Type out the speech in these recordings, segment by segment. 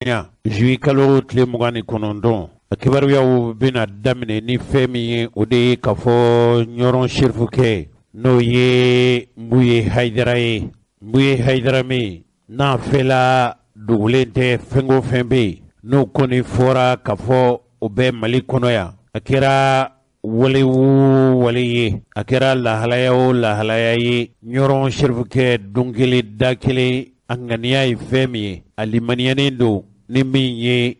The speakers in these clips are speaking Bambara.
ya juillet kalo tile 29 akibaru yawo bena damine ni femi ode kafo nyoron shirfuke no ye mbuye haidara me na fela dugulente fengo fembe no koni fora kafo obe mali kono ya akira wale ye akira lahalaya ye nyoron shirfuke dungili dakili anganiya femi alimaniyanin do ni min ye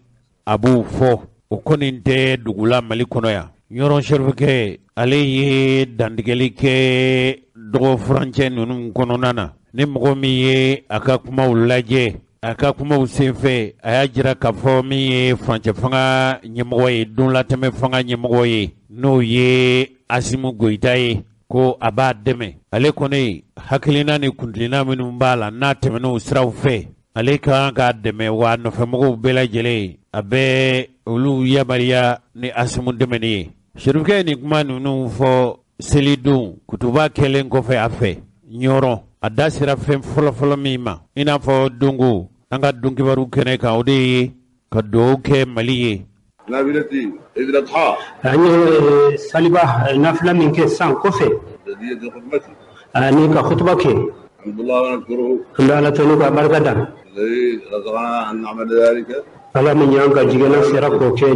abu fo o koninte dugula mali kono ya nyoron shirfuke ale ye dandigeli ke dogo furancɛ ninnu kɔnɔna na ni mɔgɔ min ye a ka kumaw lajɛ a ka kumaw senfɛ a y'a jira k'a fɔ min ye furancɛ fanga ɲɛmɔgɔ ye donlatɛmɛ fanga ɲɛmɔgɔ ye n'o ye Asimu Goyita ye ko a b'a dɛmɛ ale kɔni hakilina ni kuntilina minnu b'a la n'a tɛmɛn'o siraw fɛ ale kan k'a dɛmɛ wa nɔfɛmɔgɔw bɛɛ lajɛlen a bɛ olu yamaruya ni Asimu dɛmɛni ye Shirifukɛ ni kuma ninnu fɔ selidon kutuba kɛlen kɔfɛ a fɛ ɲɔrɔ a da sera fɛn fɔlɔfɔlɔ min ma i n'a fɔ dongo an ka donkibaru kɛnɛ kan o de ye ka dugawu kɛ Mali ye نافلتي إذ الأضحى يعني سالبة نافلة من كيسان كوفي هدية خطبتي أني كخطبك الحمد لله ونشكره الحمد لله تنوك بركدا الذي رزقنا أن نعمل ذلك فلا من يانك جينا سيركو كي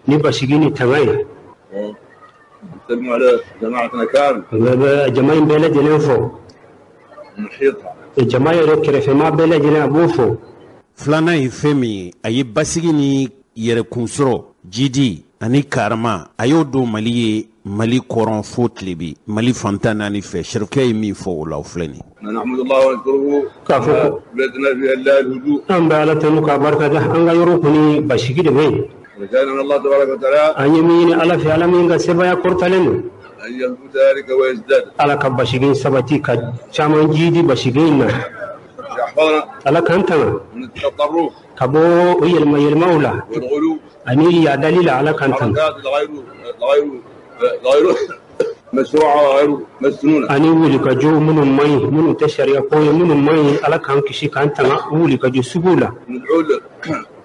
ني بشيغي تماي نسلم على جماعتنا كامل جماعة بلد ينفو نحيطها الجماعة ركر في ما بلد ينبوفو filana ye fɛn min ye a ye basigi ni yɛrɛkunsɔrɔ jidi ani karama a y'o don Mali ye Mali kɔrɔn fo tile bi Mali fantan naani fɛ Shirifukɛ ye min fɔ o la o filɛ nin نحمد الله ونشكره كافو بلادنا فيها الله الهدوء أم بالتنوك بركدا أنغا يروكني بشيغي دمي رجعنا من الله تبارك وتعالى أن يمين على في علمين سبايا كورتالين أن يثبت ذلك ويزداد على كبشيغين سبتي كشامان جيدي بشيغين يحفظنا على كانتنا من التطرف كبو المولى والغلو أني يا دليل على كانتنا حركات غير مشروعة وغير مسنونة أني ولك جو من تشريع قوي من على كان كشي كانتنا ولك جو سبولة ندعو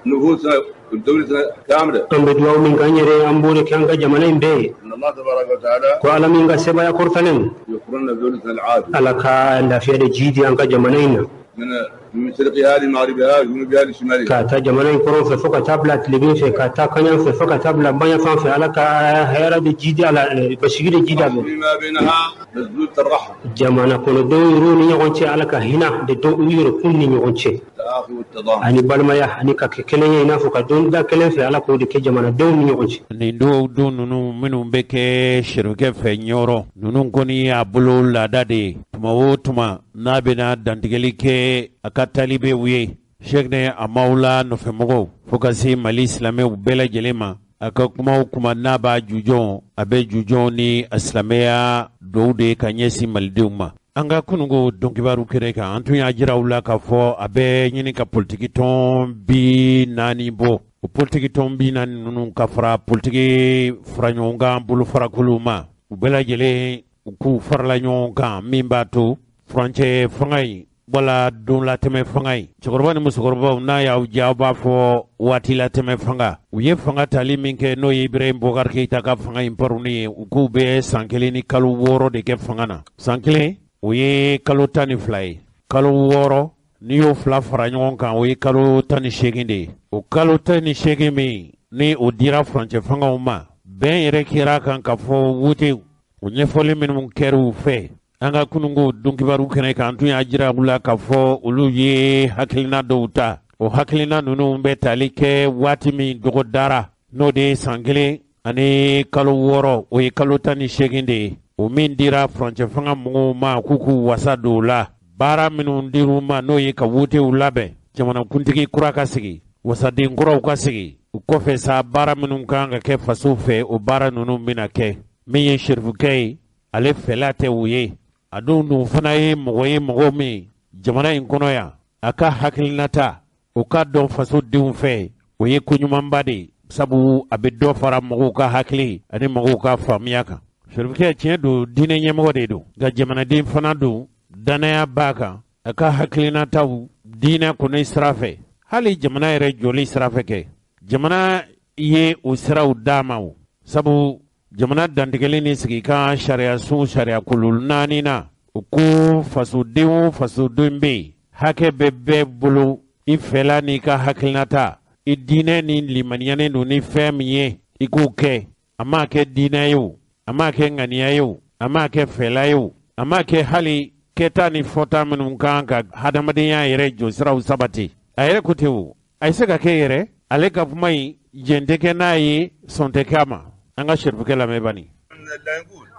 نفوسنا ودولتنا كاملة أم بدو من غير أمبوري كان جمالين بي إن الله تبارك وتعالى قال من سبايا كورتالين يقرن بدولتنا العادل على كان في جيدي أنك جمالين من مشرقها لمغربها وجنوبها لشمالها كاتا جمالين كورون في فوق تابلا تلبين في كاتا كنيان في فوق تابلا بيا فان في على كهيرا دي جيدي على بشير جيدا فيما بينها مسدود الرحم جمانا كون دو يروني يغونتي على كهنا دو يرو كوني يغونتي التآخي والتضامن اني بالما يا اني ككلين ينافو كدون دا كلين في على كودي كجمانا دو يغونتي ni do nunu minnu bɛ kɛ Shirifukɛ fɛ ɲɔrɔ nunu kɔni a bolo laada de ye tuma o tuma n'a bɛna dantigɛli kɛ a ka talibe u ye Sheikh ne a maaw la nɔfɛmɔgɔw fo ka se Mali silamɛw bɛɛ lajɛlen ma a ka kumaw kuma n'a b'a jujɔn a bɛ jujɔn ni a silamɛya dɔw de ka ɲɛsin malidenw ma an ka kunungo dɔnkibaru kɛnɛ kan an tun y'a jira u la k'a fɔ a bɛ ɲini ka politiki tɔn 40 bɔ o politiki tɔn 40 ninnu ka fara politiki faraɲɔgɔnkan bolofarakuluw ma u bɛɛ lajɛlen u k'u farala ɲɔgɔn kan min b'a to furancɛ fanga in wala don latɛmɛ fanga in cɛkɔrɔba ni musokɔrɔbaw n'a y'aw diya aw b'a fɔ waati latɛmɛ fanga u ye fanga tali min kɛ n'o ye Ibrahim Bokar Keita ka fanga in paruni ye u k'u bɛ san 1 ni kalo 6 de kɛ fanga na san 1 o ye kalo 12 ye kalo 6 n'i y'o 2 fara ɲɔgɔn kan o ye kalo 18 de ye o kalo 18 min ni o dira furancɛ fangaw ma bɛn yɛrɛ kɛra kan ka fɔ wutew o ɲɛfɔli minnu kɛr'u fɛ an ka kunungo donkibaru kɛnɛ kan an tun y'a jira u la k'a fɔ olu ye hakilina dɔw ta o hakilina ninnu bɛ tali kɛ waati min dɔgɔdara n'o de ye san 1 ani kalo 6 o ye kalo 18 de ye o min dira furancɛ fanga mɔgɔw ma k'u k'u wasa don o la baara minnu dir'u ma n'o ye ka wutew labɛn jamanakuntigi kura ka sigi wasaden kuraw ka sigi o kɔfɛ sa baara minnu kan ka kɛ faso fɛ o baara ninnu bɛna kɛ min ye Shirifukɛ ye ale fɛla tɛ u ye a don fana ye mɔgɔ min jamana in kɔnɔ yan a ka hakilinata o ka dɔn fasodenw fɛ o ye koɲumanba de sabu a bɛ dɔ fara mɔgɔw ka hakili ani mɔgɔw ka faamuya kan Shirifukɛ tiɲɛ don diinɛ ɲɛmɔgɔ de don nka jamanaden fana don danaya b'a kan a ka hakilinataw diina kunay sira fɛ hali jamana yɛrɛ jɔli sira fɛ kɛ jamana ye o siraw dama o sabu jamana dantigɛli ni sigi kan sariya sun sariya kolon 4 na o ko fasoden bɛ hakɛ bɛ bɛɛ bolo i fɛla n'i ka hakilinata i diinɛ ni limaniyanen don ni fɛn min ye i k'o kɛ a m'a kɛ diinɛ ye o a m'a kɛ ŋaniya ye o a m'a kɛ fɛla ye o a m'a kɛ hali kɛta ni fɔta minnu kan ka hadamadenya yɛrɛ jɔsiraw sabati a yɛrɛ ko ten o a ye se ka kɛ yɛrɛ ale ka kuma in jɛn tɛ kɛ n'a ye sɔn tɛ kɛ a ma an ka sɛrifukɛ lamɛn bani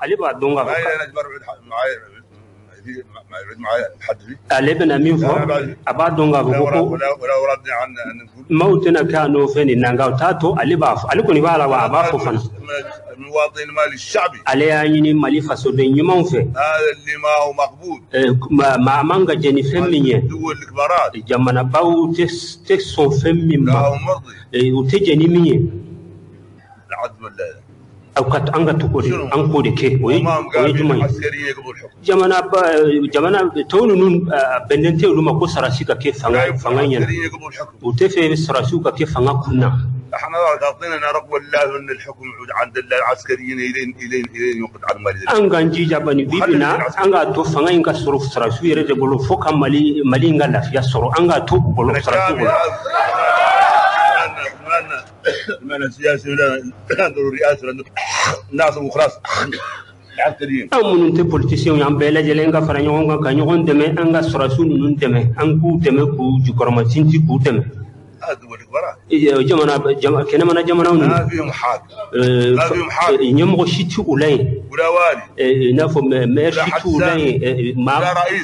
ale b'a dɔn ka ale bɛna min fɔ a b'a dɔn k'a fɔ ko maaw tɛna kɛ a n'o fɛn nin na nka o t'a to ale b'a fɔ ale kɔni b'a la wa a b'a fɔ fana ale y'a ɲini Mali fasoden ɲumanw fɛ maa man ka jɛ ni fɛn min ye jamanabaw tɛ sɔn fɛn min ma u tɛ jɛ ni min ye aw ka an ka to ko de an k'o de kɛ o ye jumɛn ye jamana tɔw ninnu bɛnnen tɛ olu ma ko sarasi ka kɛ fanga ɲɛna u tɛ fɛ sarasiw ka kɛ fanga kunna an k'an jija bani bibi na an k'a to fanga in ka sɔrɔ sarasiw yɛrɛ de bolo fo ka Mali in ka lafiya sɔrɔ an k'a to bolo sarasiw bolo من السياسي لا ندور رئاسة الناس وخلاص an minnu tɛ politiciens an bɛɛ lajɛlen ka fara ɲɔgɔn kan ka ɲɔgɔn dɛmɛ an ka sɔrɔsiw ninnu dɛmɛ an k'u dɛmɛ k'u jukɔrɔma sinti k'u dɛmɛ kɛnɛmana jamanaw ninnu ɲɛmɔgɔ si tɛ u la yen i n'a fɔ maire si tɛ u la yen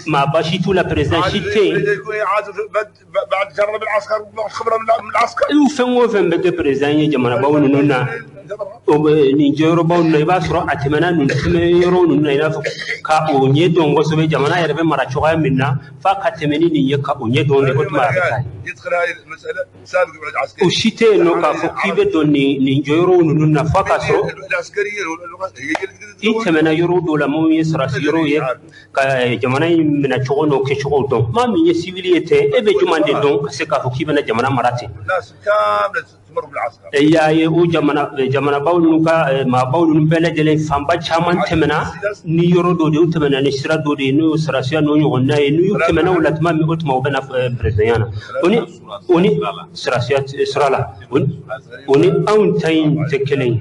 maaba si t'u la président si tɛ yen fɛn o fɛn bɛ kɛ président ye jamanabaw ninnu na nin jɔyɔrɔbaw ninnu i b'a sɔrɔ a tɛmɛna nin yɔrɔ ninnu na i n'a fɔ ka o ɲɛ dɔn kosɛbɛ jamana yɛrɛ bɛ mara cogoya min na f'a ka tɛmɛ ni nin ye ka o ɲɛ dɔn de ko tuma a bɛ taa o si tɛ yen nɔ k'a fɔ k'i bɛ dɔn nin jɔyɔrɔw ninnu na f'a ka sɔrɔ i tɛmɛna yɔrɔ dɔw la minnu ye sarasi yɔrɔw ye ka jamana in minɛ cogo n'o kɛcogow dɔn maa min ye civil ye tɛ e bɛ jumɛn de dɔn ka se k'a fɔ k'i bɛna jamana mara ten i y'a ye o jamanabaw ninnu ka maabaw ninnu bɛɛ lajɛlen fanba caman tɛmɛna ni yɔrɔ dɔ de u tɛmɛna ni sira dɔ de ye n'o ye sarasiya n'o ɲɔgɔnna ye n'u tɛmɛna o la tuma min o tuma u bɛna présidenya na o ni sarasiya sira la o ni anw ta in tɛ kelen ye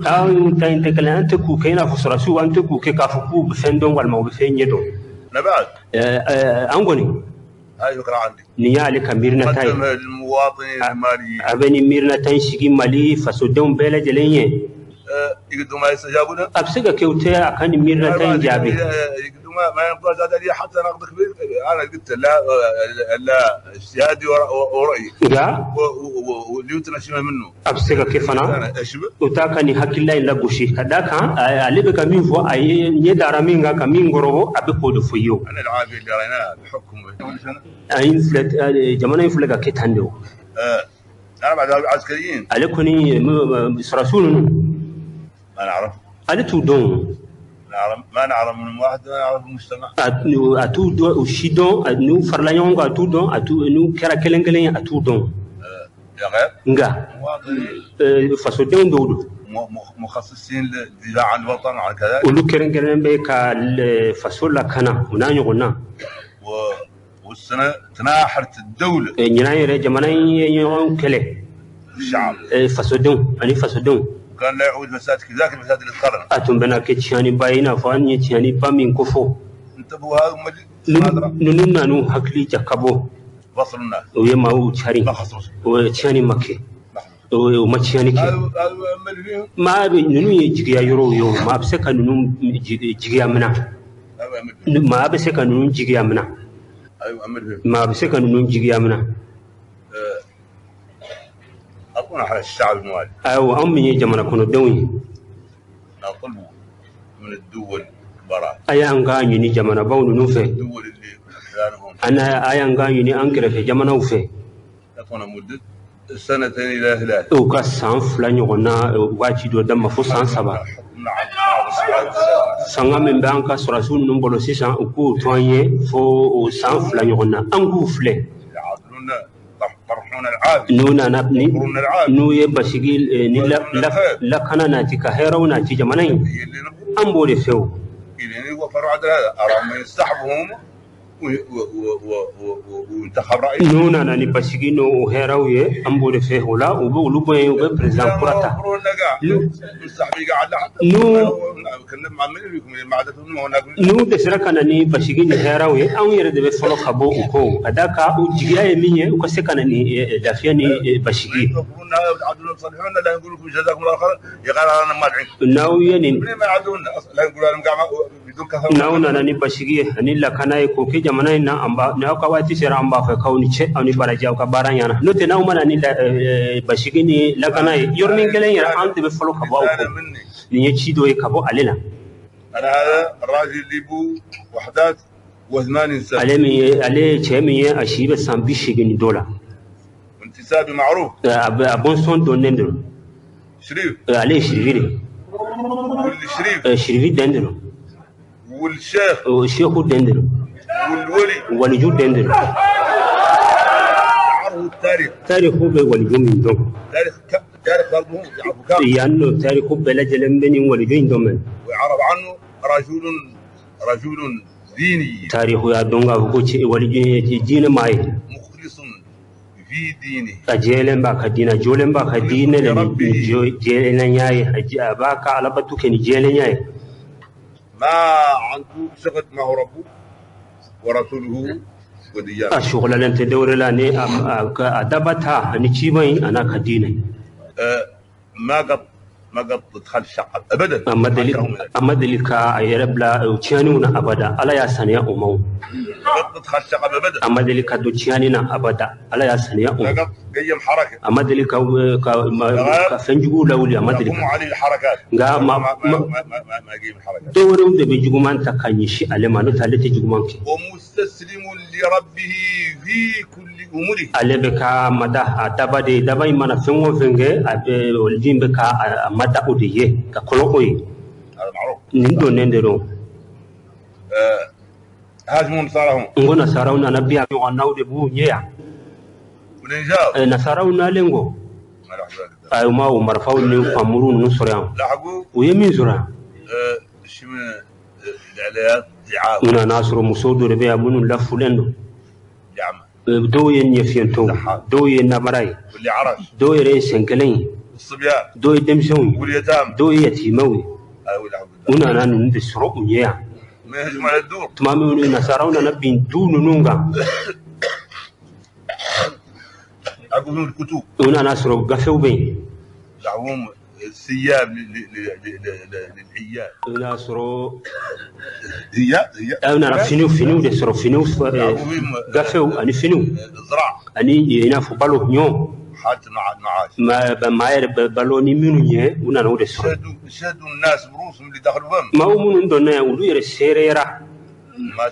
anw ta in tɛ kelen an tɛ k'u kɛ i n'a fɔ sarasiw an tɛ k'u kɛ k'a fɔ k'u bɛ fɛn dɔn walima u bɛ fɛn ɲɛ dɔn an kɔni nin y'ale ka miirinata ye a bɛ nin miirinata in sigi Mali fasodenw bɛɛ lajɛlen ye a bɛ se ka kɛ u tɛ a ka nin miirinata in jaabi ما ينقاش هذا لي حتى نقد كبير انا قلت لا اجتهادي ورأيي واللي يتنشم منه ابسك كيف انا وتاكني حكيلا الا غشي كداك علي بك مين فو اي يدار مين غا كمين غرو ابي كود فيو انا العافيه اللي رايناها بحكم اي فلت جمانه فلغا كيتاندو انا بعد العسكريين عليكوني رسول ما نعرف علي تودون ما نعرف من واحد ما نعرف المجتمع أتودون وشيدون أنو فرلايون أتودون أنو كرا كلن كلن أتودون يا غير نجا فسودون دودو مخصصين للدفاع عن الوطن عن كذا ولو كرن كلن بيك الفسولا كنا وناني قلنا والسنة تناحرت الدولة نيناي رجمنا يوم كله الشعب فسودون أني فسودون كان لا يعود مساجد كذاك المساجد القرن أتم بنا كتشاني باينا فاني تشاني بامين كفو انتبهوا هذا نننا نو هكلي جكابو وصل الناس ويما هو تشاري ما خصوص وتشاني مكي وما تشاني كي ما ننو يجيا يورو يوم ما بسكا ننو جيا منا ما بسكا ننو جيا منا ما بسكا ننو جيا منا أكون على الشعب الموالي أو أمي جمانا كونوا دوي نقول من الدول برا أيان غاني جمانا باون نوفي الدول اللي أحيانهم أنا أيان غاني أنكر في جمانا وفي يكون مدة سنتين إلى ثلاث أو كسان فلان يغنى واجد ودم فوسان سبا sanga min banka surasul num bolo sisan ko toye fo san fla nyona angu fle nuna nabni nu ye basigil ni la kana nati ka heraw nati jamanay ambo de few اللي هو فرع هذا أراهم يستحبهم وانتخب رئيس نونا ناني باشيغينو هيراوي امبو فيه ولا وبولوبي وبريزيدان كوراتا مستحبي قاعد نو كنا مع من معدتهم هناك نو دسركا ناني باشيغيني هيراوي او يرد بفلو خبو كو اداكا وجيا يميه وكسكنني دافياني باشيغي عدونا صالحون لا نقول لكم جزاكم الله خير يقال انا ما ادعي ناو يعني ما يعدونا لا نقول لهم بدون كثر ناو ناني باشيغي اني لا كاناي كوكي jamana na amba na ka wati sera amba fa kauni che ani baraja ka baranya no te na umana ni bashigini la kana yormin kelen ya ante be folo ka bawo ni yachi do e kabo alela انا هذا الراجل اللي بو وحدات و80 سنه عليه تشمي اشيبه سامبي شيغني دولا انتسابي معروف ابون سون دونندو شريف عليه شريفي والشريف شريفي دندرو والشيخ دندرو والولي ولجو دندر عرفوا تاريخ ولجو من دون تاريخ قلبهم يعرفوا كام يعني تاريخ بلد لمن ولجو من دون ويعرف عنه رجل ديني تاريخ يا دونغا وكوتشي ولجو دين ماي مخلص في دينه أجيلن باك دينا جولن باك دين جيلن ياي باك على بتوك جيلن ياي ما عنده شغل ما هو ربه ورسوله وديانته الشغل لن تدور لاني ادبتها نشيبين انا كديني ما قد تدخل شعب ابدا اما دلك يربلا وتشانونا ابدا الا يا سنيا امو قد تدخل شعب ابدا اما دلك دو تشانينا ابدا الا يا سنيا امو قد قيم حركه اما دلك فنجو لولي اما دلك علي الحركات ما قيم الحركات دورو ده بيجومان تكانيشي علما نتالتي جومانك ومستسلم لربه في كل اموره ale be ka mada adaba de daba imana fengo fenge abe oljin be ka mada odiye ka kolo oyi هذا معروف nindo nendero هاجمون صارهم ngona sarawna nabiya ko nawde bu nyeya ونجاو nasarawna lengo ay ma umar fawni famuru nu soran لحقوا ويمين زرا شمن الاعلانات دعاوى una nasru musodo be abunu lafulendo جامع دو ينفينتو دو ينمراي واللي عرس دو يريسنكلين الصبيان دو يدمسون واليتام دو يتيموي الحمد una nanu ndisro unyeya ما يهجم على الدور تمامي نصاراونا نبين دون نونغا عقبهم الكتب una nasro gafew be دعوهم الثياب للعيال nasro هي una finu de soro finu gafew ani finu الزراعة ani ina fu balo nyo حتى المعاش ما ير بالوني منو ني una no de soro شهدوا الناس بروسهم اللي دخلوا فم ما ومن دون ولو ير سيريرا ما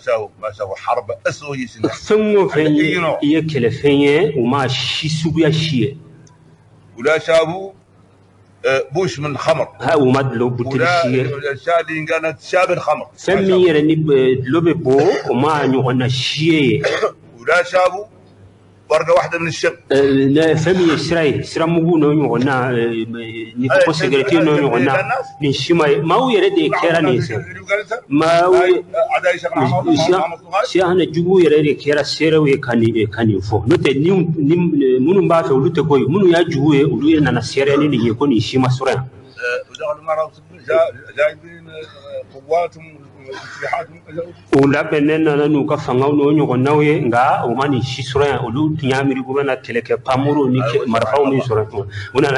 شافوا حرب اسوء سنه فمو فين يكل فين وما شي سوبيا شي ولا شافوا بوش من خمر ها ومدلو بوتلشي الاشياء اللي كانت شاب الخمر فمي يرني لوبي بو وما نيغنا شي ولا شافوا ورقه واحده من الشق لا فمي سرا مغو نو نيغنا ني كو سيغريتي نو نيغنا ني شيما ما هو يريد كيرا نيس ما هو عداي شي انا جوجو يريد كيرا سيرو كاني فو نوت ني منو با فو لوت كوي منو يا جوجو ولو ينا سيرا ني ني كو ني شيما سورا ودخلوا مره جايبين قواتهم ula benena nanu ka fangaw no nyogo nawe nga o mani shisura olu tinyamiri gubana teleke pamuro ni marfaw mi suratu una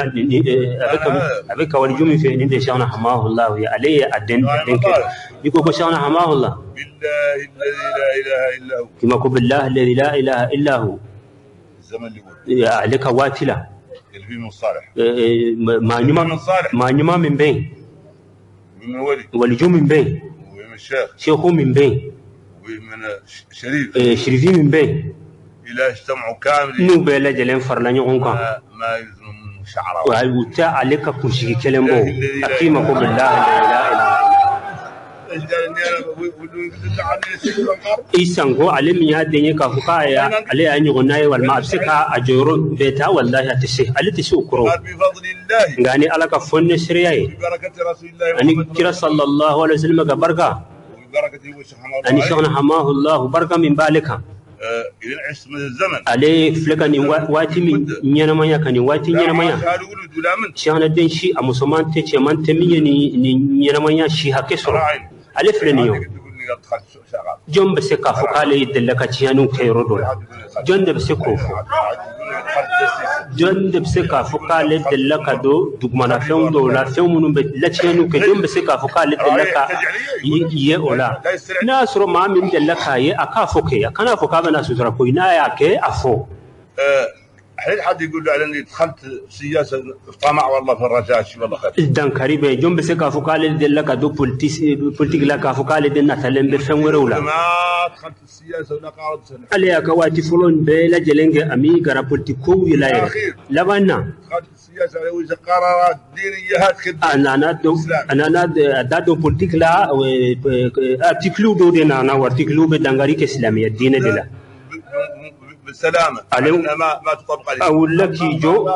abeka wali jumi fe ni de shana hamahullah ya alayya aden denke diko ko shana hamahullah billahi la ilaha illa hu kima ko billahi alladhi la ilaha illa hu zaman li ya alaka watila الفي من صالح ما نيما من بين من ولي ولي من بين الشيخ شيخو من بين ومن شريف شريفي من بين إلى اجتمعوا كاملين نو بلا جلين فرلا نيغونكا ما يزنون شعراء وتا عليك كوشي كلمه أقيمكم بالله لا إله إلا إيسانغو على مياه دنيا كفوكايا على أن يغني والمعبسكا أجور بيتا والله تسي على تسي أكرو بفضل الله يعني على كفون سريعي ببركة رسول الله أني كرا صلى الله عليه وسلم بركة ببركة وشحمه أني شغنا حماه الله بركة من بالك ينعس من الزمن عليه فلكني واتي من نينمايا كني واتي نينمايا شغنا دين شي أمسومان تيجي من تميني نينمايا شي هكسر عليه فلنيو جون بسكا فقالي يدلك تيانو كيرودو جون بسكو جون بسكا فقالي يدلك دو دغمانا فيوم دو لا فيوم منو لا تيانو كجون بسكا فقالي يدلك يه اولا ناسرو ما من دلك يه اكافوكي كان فوكا بنا سوترا كوينا ياكي افو حين حد يقول له على اني دخلت سياسه طمع والله في الرجاء شي والله خير دان كاريبي جون بسكا فقالي يدلك دو بوليتيك لا كافوكالي دنا تلم بفم ورولا ما دخلت السياسه ولا قارب سنه عليها كواتي فلون بلا جلنجي امي غرا بوليتيكو ولايه لبنا دخلت السياسه على قرارات دينيه هات خدمه انا دادو بوليتيك لا ارتيكلو دو دينا انا وارتيكلو بدانغاري اسلاميه الدين دلا بالسلامه ما تطبق عليه اقول لك جو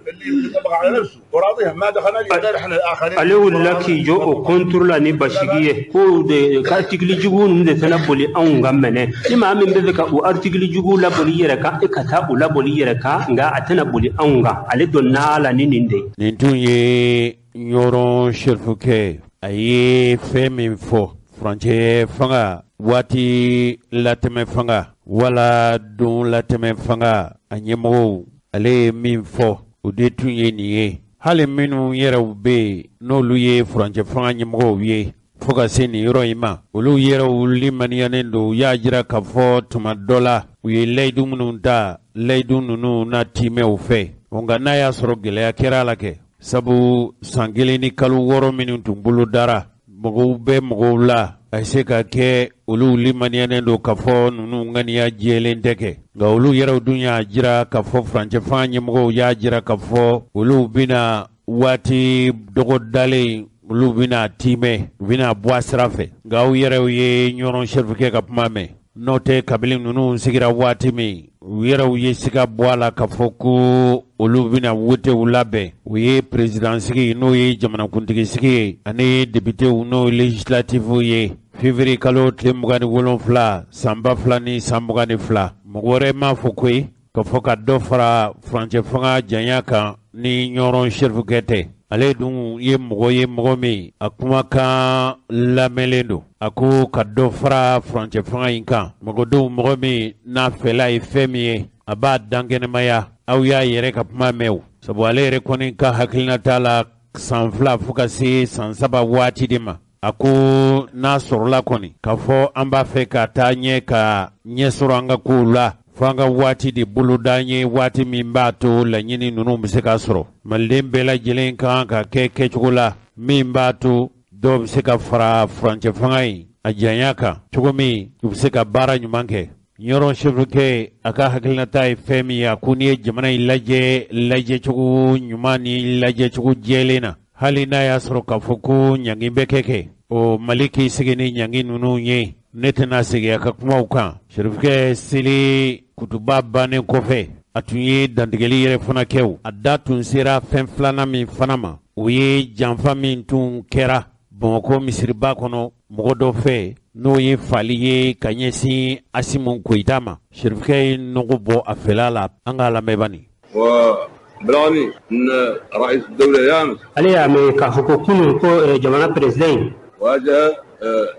اللي يطبق على نفسه وراضيها ما دخلنا لي احنا الاخرين اقول لك جو كنترول اني باشيغيه كو دي كارتيكل جوون من تنبولي ان غمنه لما من بذك وارتيكل جو لا بولي يركا اكتا ولا بولي يركا غا اتنبولي انغا علي دونالا نيندي نتوي يورون شرفوكي اي فيمين فو فرانشي فanga wati lateme fanga wala don lateme fanga anyemo ale min fo ode tunye niye hale minu yera ube no luye franje fanga nyemo wiye foka seni yoro ima olu yera uli maniane ndo ya jira kafo tuma dola uye leidu mununta leidu nunu na time ufe onga na ya soro gele ya kera lake sabu sangele ni kalu woro minu tumbulu dara mogo be mogo la aise ka ke olu limaniane do kafo nunu ngani ya jelen deke ga olu yera dunya jira kafo franje fanye mogo ya jira kafo olu bina wati dogo dale olu bina time bina boisrafe ga u yera ye nyoron chefke ka pmame note kabili nunu sigira wati mi yera ye siga boala kafo ku olu bina wote ulabe uye president sigi no ye jamana kuntigi sigi ani député no législative ye février kalo tlemugani wolonfla samba flani sambugani fla mogore ma fukui ka foka dofra franje fanga janyaka ni nyoron chefkete ale dun ye mogo mi akuma kan lamelendo ako ka dofra franje fanga inka mogo do mogo mi na fela e femi aba dangene maya aw ya yere ka puma mew sabu ale yere koni ka hakilina tala sanfla fuka se sansaba wati dima ako na sorola koni ka fo amba fe ka ta nye ka nye soranga kula fanga wati di bulu danye wati mimbato la nyini nunu biseka soro malden la jelen kan ka ke chugula mimbato do biseka fara franje fangai ajanyaka chugumi biseka bara nyumanke nyoron chefke aka hakilina tai femi ya kuni jamana ilaje chugu nyumani ilaje chugu jelena halina ya soro kafuku nyangi bekeke o maliki sigini nyangi nunu nye netena sigi akakuma uka chefke sili kutuba bane kofe atunye dandigeli yere fana kew adatun sira fenflana min fanama uye janfa min tun kera bonko misiriba kono mogodo fe no ye fali ye kanyesi asimun koitama shirfike nugu bo afilala angala mebani wa بلاني ان رئيس الدوله يامس عليها من كافوكو كو جماعه بريزيدنت واجه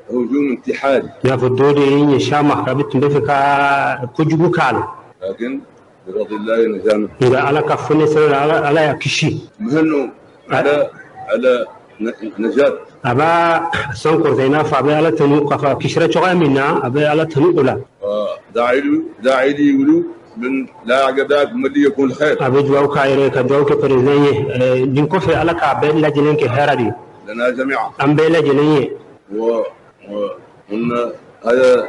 هجوم انتحاري يا فدوري شامخ رابط بفكا كوجو كان لكن بفضل الله نجانا اذا على كفني سر على كشي مهنو على نجاة ابا سانكور زينا فابي على تنو كفا كشره شغا منا ابي على تنو ولا داعي يقولوا من لا عقبات مدي يكون خير ابي جواو كايره كجواو كبرزنيه دينكو في على كابل لا جنين كهرادي لنا جميعا ام بلا جنيه هذا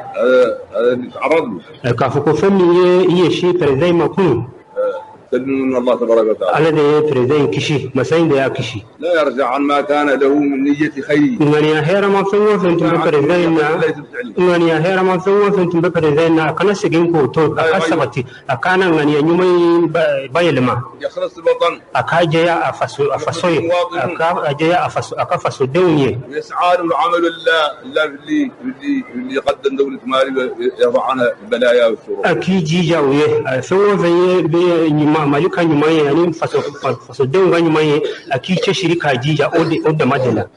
تعرض له كافوكو فمي هي شيء برزي ما كون تدمن الله تبارك وتعالى. على ده بريزين كشي مسين ده كشي. لا يرجع عن ما كان له من نية خير. غني هير ما سوى فانتم بريزين. غني هير ما سوى فانتم بريزين. كنا سجين كوتو أكسبتي. أكان غني يومي بايلما. يخلص الوطن. أكاجيا أفسوي. أكاجيا أكفسو دوني. يسعى العمل الله اللي يقدم دولة مالي ويرفع عنها البلايا والشرور. أكيد جاويه سوى في مالك نيماي يعني فسو دون نيماي أكيد شركة جيجا أود مدلا.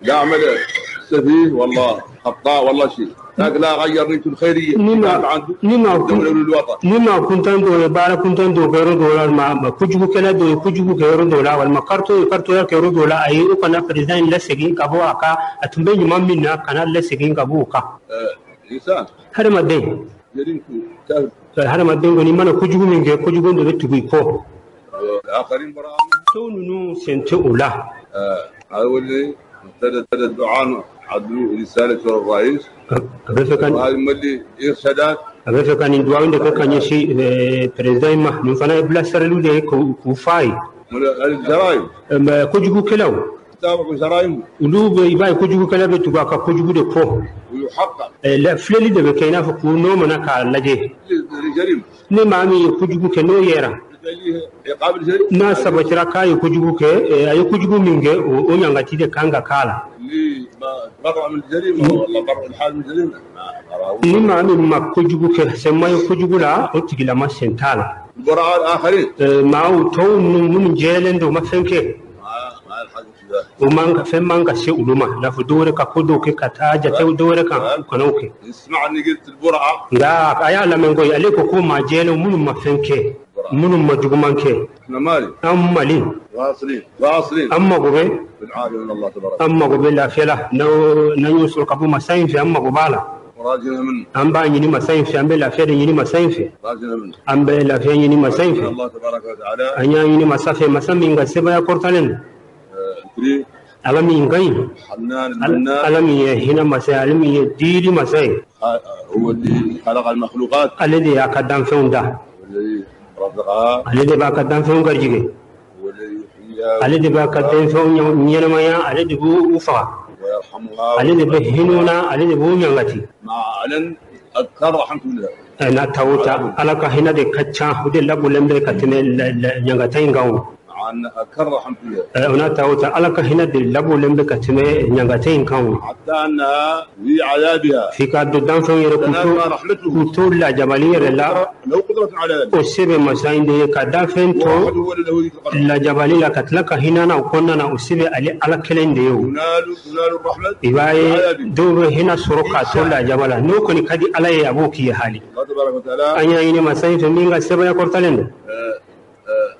يعمل سفيه والله خطاء والله شيء. لكن لا غير نيته الخيرية. نما كنت عنده بارا كنت عنده كيرو دولار ما كوجو كلا دو كوجو كيرو دولار والمكارتو يا كيرو دولار أي وكنا بريزين لسجين كابو أكا أتمنى يوم منا كنا لسجين كابو أكا. إنسان. هذا ما دين. يرينكو. هذا ما دين غني ما نكوجو من جه كوجو كنت بتقول كو. آخرين برا. تونو سنتولا. أولي ابتدى الدعاء عدلوا رسالة الرئيس. وهذا ملي إرشادات. أبغى كان يدعون ده كان يشي بريزين ما نفنا بلا سرلو ده كوفاي. الجرائم. كوجو كلاو. تابعوا جرائم. ولو يبغى كوجو كلا بتوقع كوجو ده كو. ويحقق. لا فللي ده بكينا فكونو منا كالله. الجريمة. نمامي كوجو كنو يرا. يقابل جريمة. ناس بشرا كاي كوجو ك أي كوجو مينجه ونيانغتي ده كانغا كالا. اللي برا من الجريمة ولا برا الحال من الجريمة. نمامي ما كوجو ك سماه كوجو لا أتقيل ما سنتالا. البراء الآخرين. ما هو تو من جيلن دو ما فهمك. ومان فهم كان شيء ولما لا فدورة كقدو كتاجة تودورة كنوك. اسمعني قلت البراء. لا أيا لما نقول عليك كوم ما جيل ومن ما فهمك. من ما جومان كه. مالي. أم مالين. واصلين. أما قبل. بالعافية من الله تبارك. أما قبل لا فيلا نيوصل كابو مساين في أما قبالا. راجنا منه. أم باني مساين في أم بلا فيلا يني مساين في. راجنا منه. أم بلا فيلا يني مساين في. الله تبارك وتعالى. أنيا يني مسافة مسامين قصبة كورتالين. ألمي غين. حنان المنان. ألمي هنا مساء ألمي ديري مساء. هو اللي خلق المخلوقات. الذي أقدم فيهم ده. والذي رزقها. الذي بقدم فيهم كرجيك. والذي يحييها. الذي بقدم فيهم نيرمايا الذي بو وفا. ويرحمها. الذي بهنونا الذي بو ينغتي. مع علن أذكر رحمة الله. أنا تاوتا على كهنا ده كتشا ودي لابو لمدة كتمل ينغتين قوم. عن أذكر رحمة الله. أنا تاوتا على كهنا ده لابو لمدة كتمل ينغتين قوم. حتى أنها في عذابها. في كادو دام فين يركض كتول لا جبلية لا. لو قدرة على ذلك. أسيب مساين ده كادام فين تو. لا جبلية كتلك هنا أنا وكنا أسيب على كلين ديو. تنال الرحمة. إباي دو هنا سرقة تولا جبلا نوكني كدي على أبوك يا حالي. الله تبارك وتعالى. أنا يني مساين في مين قصبة يكورتلين.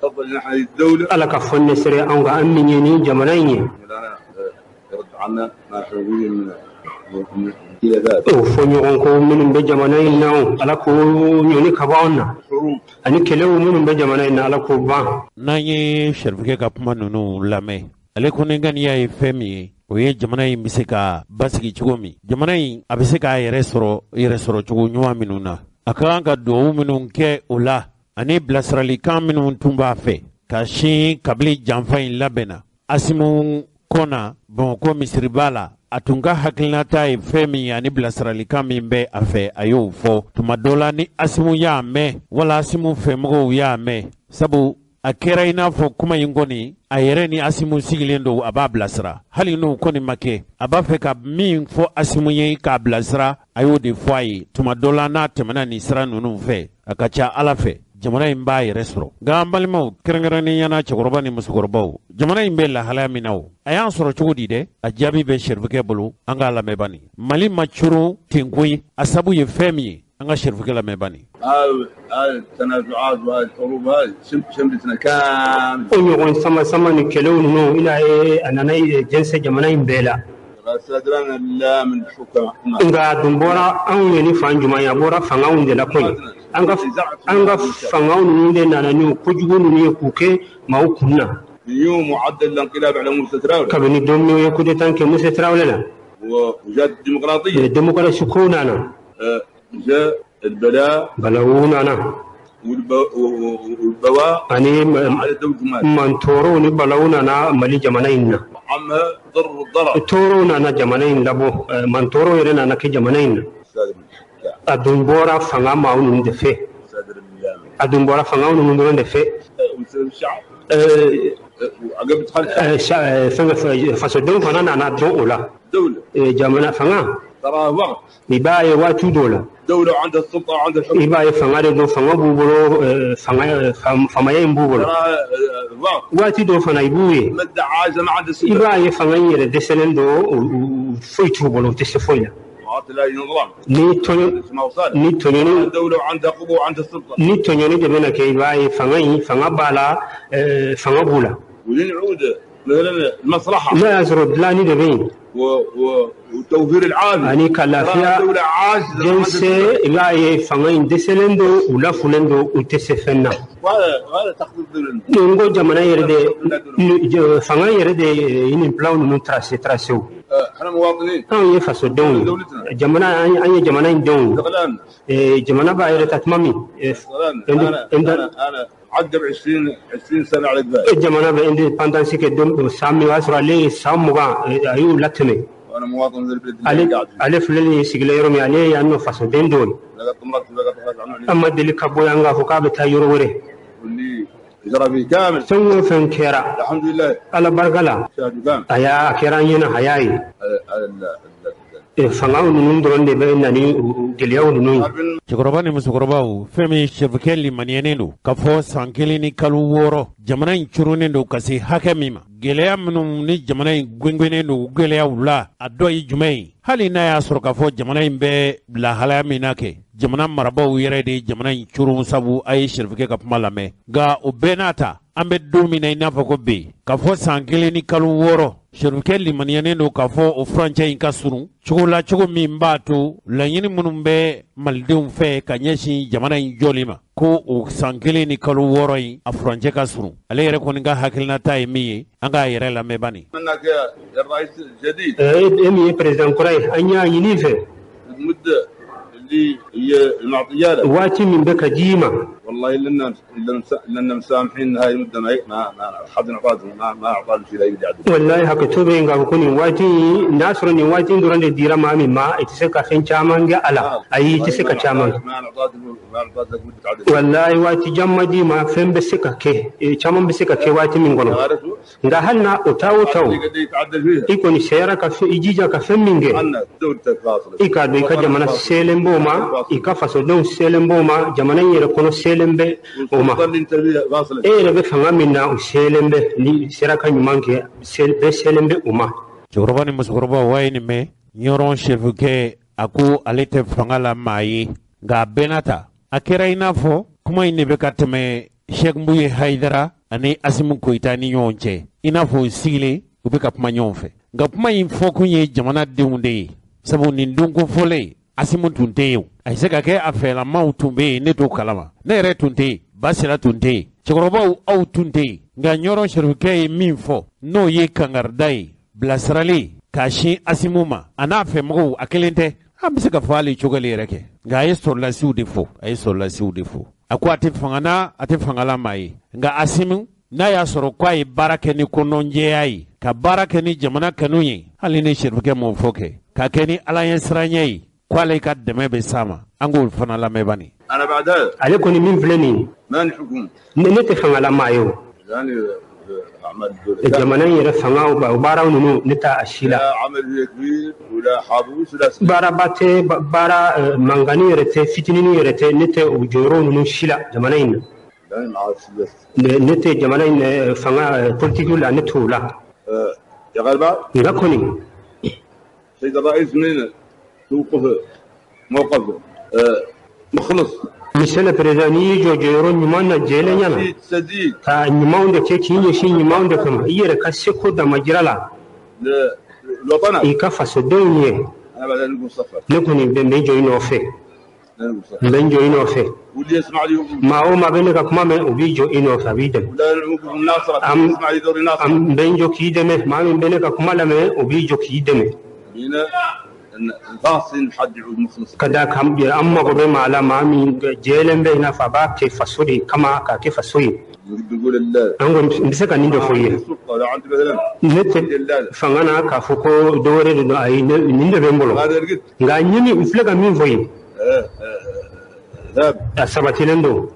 تفضل نحن الدولة. على كفن سري أنغا أمنيني جماليني. أنا يرد عنا ما حبيبي من إلى ذلك. فنيونكو من بجمالين ناو على كو يوني كباونا. أنا كلو من بجمالين على كو بان. ناي شرفك كابما نونو لامي. عليكم نعاني يا فمي. ويه جمالين بسكا بسكي تقومي. جمالين أبسكا يرسرو تقول نوا منونا. أكانك دو منون كه ولا. ani bilasirali kan minnu tun b'a fɛ ka sin kabili janfa in labɛnna asimu kɔnna bamakɔ misiri b'a la a tun ka hakilinata ye fɛn min ani bilasirali kan min bɛ a fɛ a y'o fɔ tuma dɔ la ni asimu y'a mɛn wala asimu fɛmɔgɔw y'a mɛn sabu a kɛra i n'a fɔ kuma in kɔni a yɛrɛ ni asimu sigilen don a b'a bilasira hali n'o kɔni ma kɛ a b'a fɛ ka min fɔ asimu ye k'a bilasira a y'o de fɔ a ye tuma dɔ la n'a tɛmɛna nin sira ninnu fɛ a ka ca ala fɛ jamana in b'a yɛrɛ sɔrɔ nka an balimaw kɛrɛnkɛrɛnnenya na cɛkɔrɔba ni musokɔrɔbaw jamana in bɛ lahalaya min na o a y'an sɔrɔ cogo di dɛ a jaabi bɛ sɛrifikɛ bolo an k'a lamɛnba nin mali ma coro ten koyi a sabu ye fɛn min ye an ka sɛrifikɛ lamɛnba nin التنازعات والحروب هذه شملتنا كامل. ونقول سما نكلون إنه إلى أننا جنس جمانين بلا. استدرنا لا من حكم. إنك دمبورا أو يعني فانجما يا بورا فانعون دلا كوي. أنك فانعون ندنا نانيو كوجون نيو كوكي ما هو كنا. اليوم معدل الانقلاب على موسى تراول. كابني دوميو يكود تانك موسى تراول لا. وجاءت الديمقراطية. الديمقراطية سكون أنا. جاء البلاء. بلاون أنا. والبواء أني على دولة مالي من توروني بلونا أنا مالي جمانين عمها ضر الضرر تورونا أنا جمانين لبو من تورو يرنا أنا كي جمانين أدون بورا فنغا ماون ندفع أدون بورا فنغا ماون ندفع الشعب فسدون فنانا أنا دون ولا دولة جمانا فنغا ترى وقت يباي واتو دولا دولة عندها السلطة وعندها الحكم يباي فنغا دو فنغا بوبلو فمايين بوبلو ترى وقت واتي دو فنا يبوي مدة عايزة ما عندها سلطة يباي فنغا يرى دسلن دو فيتو بولو تسفويا لا نظام نيتوني دولة وعندها قوة وعندها السلطة نيتوني دبنا كي باي فنغا بالا فنغا بولا ولين عود مثلا المصلحة لا يزرد لا ندبين وتوفير العالم أني كلافيا دولة عاجزة جنسي لا فنغا دسلندو ولا فلندو وتسفنا وهذا تخطيط نقول جمانا يرد فنغا يرد إن بلاون تراسيو احنا مواطنين يفسو دون جمانا أي جمانا دون جمانا بايرة تتمامي انا عقب 20 سنه على الذات جمانا باندي باندانسي كدوم سامي واسرا لي ساموغا ايو لاتمي وانا مواطن ذي البلد علي فلي سيغليرمي علي انه فسو دين دون اما دلي كابو يانغا فوكا تايرو وري واللي جرى فيه كامل سوى فين كيرا الحمد لله على برغلا ايا كيران ينا هياي فنغاو نندرون دي بيناني دلياو نون Chikoroba ni musokorobawu femi shirfikeli manienendo kafo sankeli ni kalu woro jamana inchurunendo kasi hake mima geleya minnu ni jamana in gwengwenendo geleya wula a dɔ ye jumɛn ye hali n'a y'a sɔrɔ k'a fɔ jamana in bɛ lahalaya min na kɛ jamana marabaw yɛrɛ de jamana in curun sabu a ye sherifikɛ ka kuma lamɛn nka o bɛɛ n'a ta an bɛ don min na i n'a fɔ ko bi k'a fɔ san kelen ni kalo wɔɔrɔ sherifikɛ limaniyalen don k'a fɔ o furancɛ in ka surun cogo la cogo min b'a to laɲini minnu bɛ malidenw fɛ ka ɲɛsin jamana in jɔli ma ko o san kelen ni kalo wɔɔrɔ in a furancɛ ka surun ale yɛrɛ kɔni ka hakilinata ye min ye an k'a yɛrɛ lamɛn bani. emi président kurai an y'a ɲini fɛ اللي هي المعطيات واتي من بك جيمة والله لنا مسامحين هاي المده ما حد ما اعطاه شيء لا يدي عدو والله هكتبه إنك بكون واتي ناصر واتي دوران الديرة ما من ما يتسكى فين شامان جاء على أي يتسكى شامان ما اعطاه مده عدو والله واتي جمدي ما فين بسكى كي شامان بسكى كي واتي من قلنا ده هلنا أتاو يكون سيرة كفي يجيجا كفي من جه يكاد جمانا سيلم بوما يكفى دون سيلم بوما جمانا يركون سيلم به وما ربي فما منا سيلم به لي سيرك نيمانك سيلم به وما Chikoroba ni musokoroba waini me nyoron sherifikɛ a ko ale tɛ fanga la maa ye nka a bɛɛ n'a ta a kɛra i n'a fɔ kuma in de bɛ ka tɛmɛ Sheikh Mbuye Haidara ani Asimu Koyita ni ɲɔgɔn cɛ i n'a fɔ u sigilen u bɛ ka kuma ɲɔgɔn fɛ nka kuma in fɔkun ye jamanadenw de ye sabu nin don kofɔlen Asimu tun tɛ yen a bɛ se ka kɛ a fɛlamaw tun bɛ yen ne t'o kalama ne yɛrɛ tun tɛ yen Basira tun tɛ yen cɛkɔrɔbaw aw tun tɛ yen nka ɲɔrɔn sherifikɛ ye min fɔ n'o ye kangarida ye bilasirali k'a sin Asimu ma a n'a fɛmɔgɔw a kelen tɛ an bɛ se ka fɔ hali cogolen yɛrɛ kɛ nka a ye sɔrɔlasiw de fɔ a ko a tɛ fanga na a tɛ fangala maa ye nka Asimu n'a y'a sɔrɔ ko a ye baara kɛ ni kɔnɔnjɛya ye ka baara kɛ ni jamana kanu ye hali ni sherifikɛ m'o fɔ kɛ ka kɛ ni ala ɲɛ siranya ye ko ale ka dɛmɛ bɛ s'a ma an k'o fana lamɛn bani. أنا بعدها على كوني من فلاني ما نحكم نتفهم على ما يو يعني أعمال الجمالين يرفعوا وبارا ونو نتا الشيلا عمل كبير ولا حابوس ولا بارا باتي بارا مانغاني يرتي فتنيني يرتي نتا وجورون ونو الشيلا جمالين يعني مع نتا جمالين فما بوليتيكولا نتو لا يا غالبا لا كوني سيد الرئيس منين توقف موقفه مخلص مثل بريزاني جورون نمانا جيليانا تا نماون دا كيكي يشي نماون دا كما يرى كاسيكو دا مجرالا الوطن يكفى سدوني أنا بعد نقول صفر نكوني بنجو ينوفي بنجو ينوفي واللي يسمع لي ما هو ما بينك كما من وبيجو ينوفي بيدم ولا الناصرة يسمع لي دوري ناصر بنجو كيدمه ما من بينك كما لما وبيجو كيدمه هنا فاصل حد يعود مخلص كذا كم أما قبل ما على ما من جيلن بينا فباك كيف فسوري كما كيف فسوي بيقول الله أنا مسك عندي فويه لا عندي مثلا نت فانا كافوكو دوري دو أي نيند بيمبلو غانيني وفلك مين فويه أسبتيلندو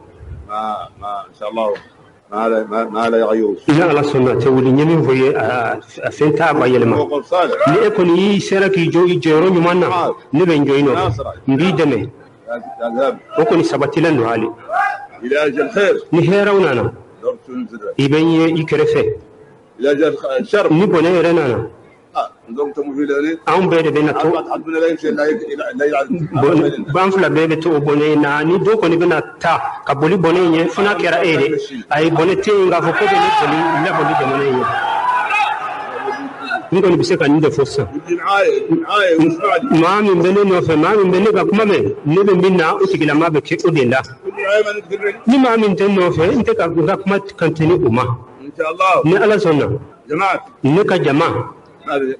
ما إن شاء الله ما لا يغيروش لا على سنة تقولي نمين في أفنتا بايلما لأكون يسرك يجورون يمانا نبين جوينو نبيدمه وكون سبتلن هالي إلى أجل خير نهيرونا يبين يكرفه إلى أجل الشر نبني رنانا أم بيد بينا تو بانفلا بيد تو بوني ناني دو كوني بينا تا كابولي بوني فنا كيرا ايدي اي بوني تينغا فوكو بوني لا بوني دموني نيكوني بيسكا نيدا فوسا ما من بني نوفي ما من بني كما مي نبي بينا اوتيكلا ما بكي اوديلا ني ما من تنوفي انت كما كنتني أما إن شاء الله ني على سنة جماعة نيكا جماعة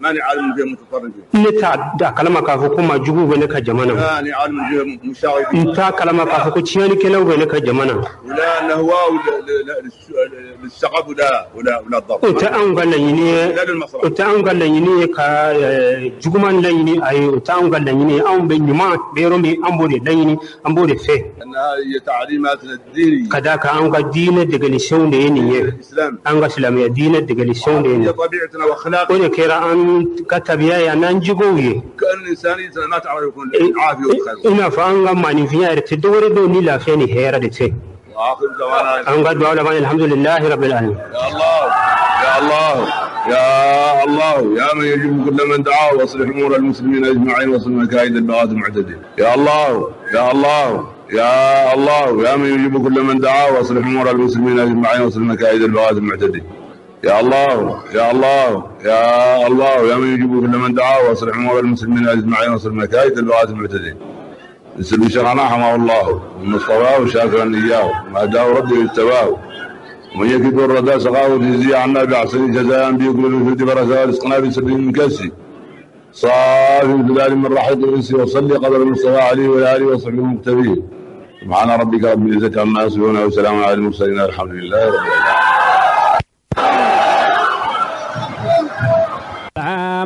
ماني عالم فيها متطرف نتا دا كلامك كافو ما جوبو بينك جمانا ماني عالم فيها مشاغب نتا كلامك كافو تشياني كلاو بينك جمانا ولا نهواء للشغب ولا الضبط وتأنغل ليني وتأنغل ليني كا جومان ليني أي وتأنغل ليني أم بينما بيرومي أمبوري ليني أمبوري فيه أنها هي تعليماتنا الدينية كذاك أنغا دين دقليشون ليني الإسلام أنغا إسلامية دين دقليشون ليني هي طبيعتنا وأخلاقنا ونكرا أن كتبيا يا نانجوي كأن إنسانيتنا ما تعرف يكون العافية والخير إنا فأنغا ماني فيها تدور دوني لا فيني هيرا دتي وآخر دعوانا أنغا دعوانا الحمد لله رب العالمين يا الله يا الله يا الله يا من يجب كل من دعاه واصلح أمور المسلمين أجمعين واصل مكائد البغاة المعتدين يا الله يا الله يا الله يا من يجب كل من دعاه واصلح أمور المسلمين أجمعين واصل مكائد البغاة المعتدين يا الله يا الله يا الله يا من يجب كل من دعاه واصلح أمور المسلمين أجمعين واصل مكائد البغاة المعتدين نسأل شيخنا حماه الله ومصطفاه وشاكرا إياه ما داه ربه اجتباه ومن يكد الردى سقاه وجزي عنا بأحسن جزاء بيقول في بركة رزقنا بسر من كسي صافي بذلك من رحيق الإنس وصلي قدر المصطفى عليه وآله وصحبه المكتبين سبحان ربك رب العزة عما يصفون وسلام على المرسلين الحمد لله رب العالمين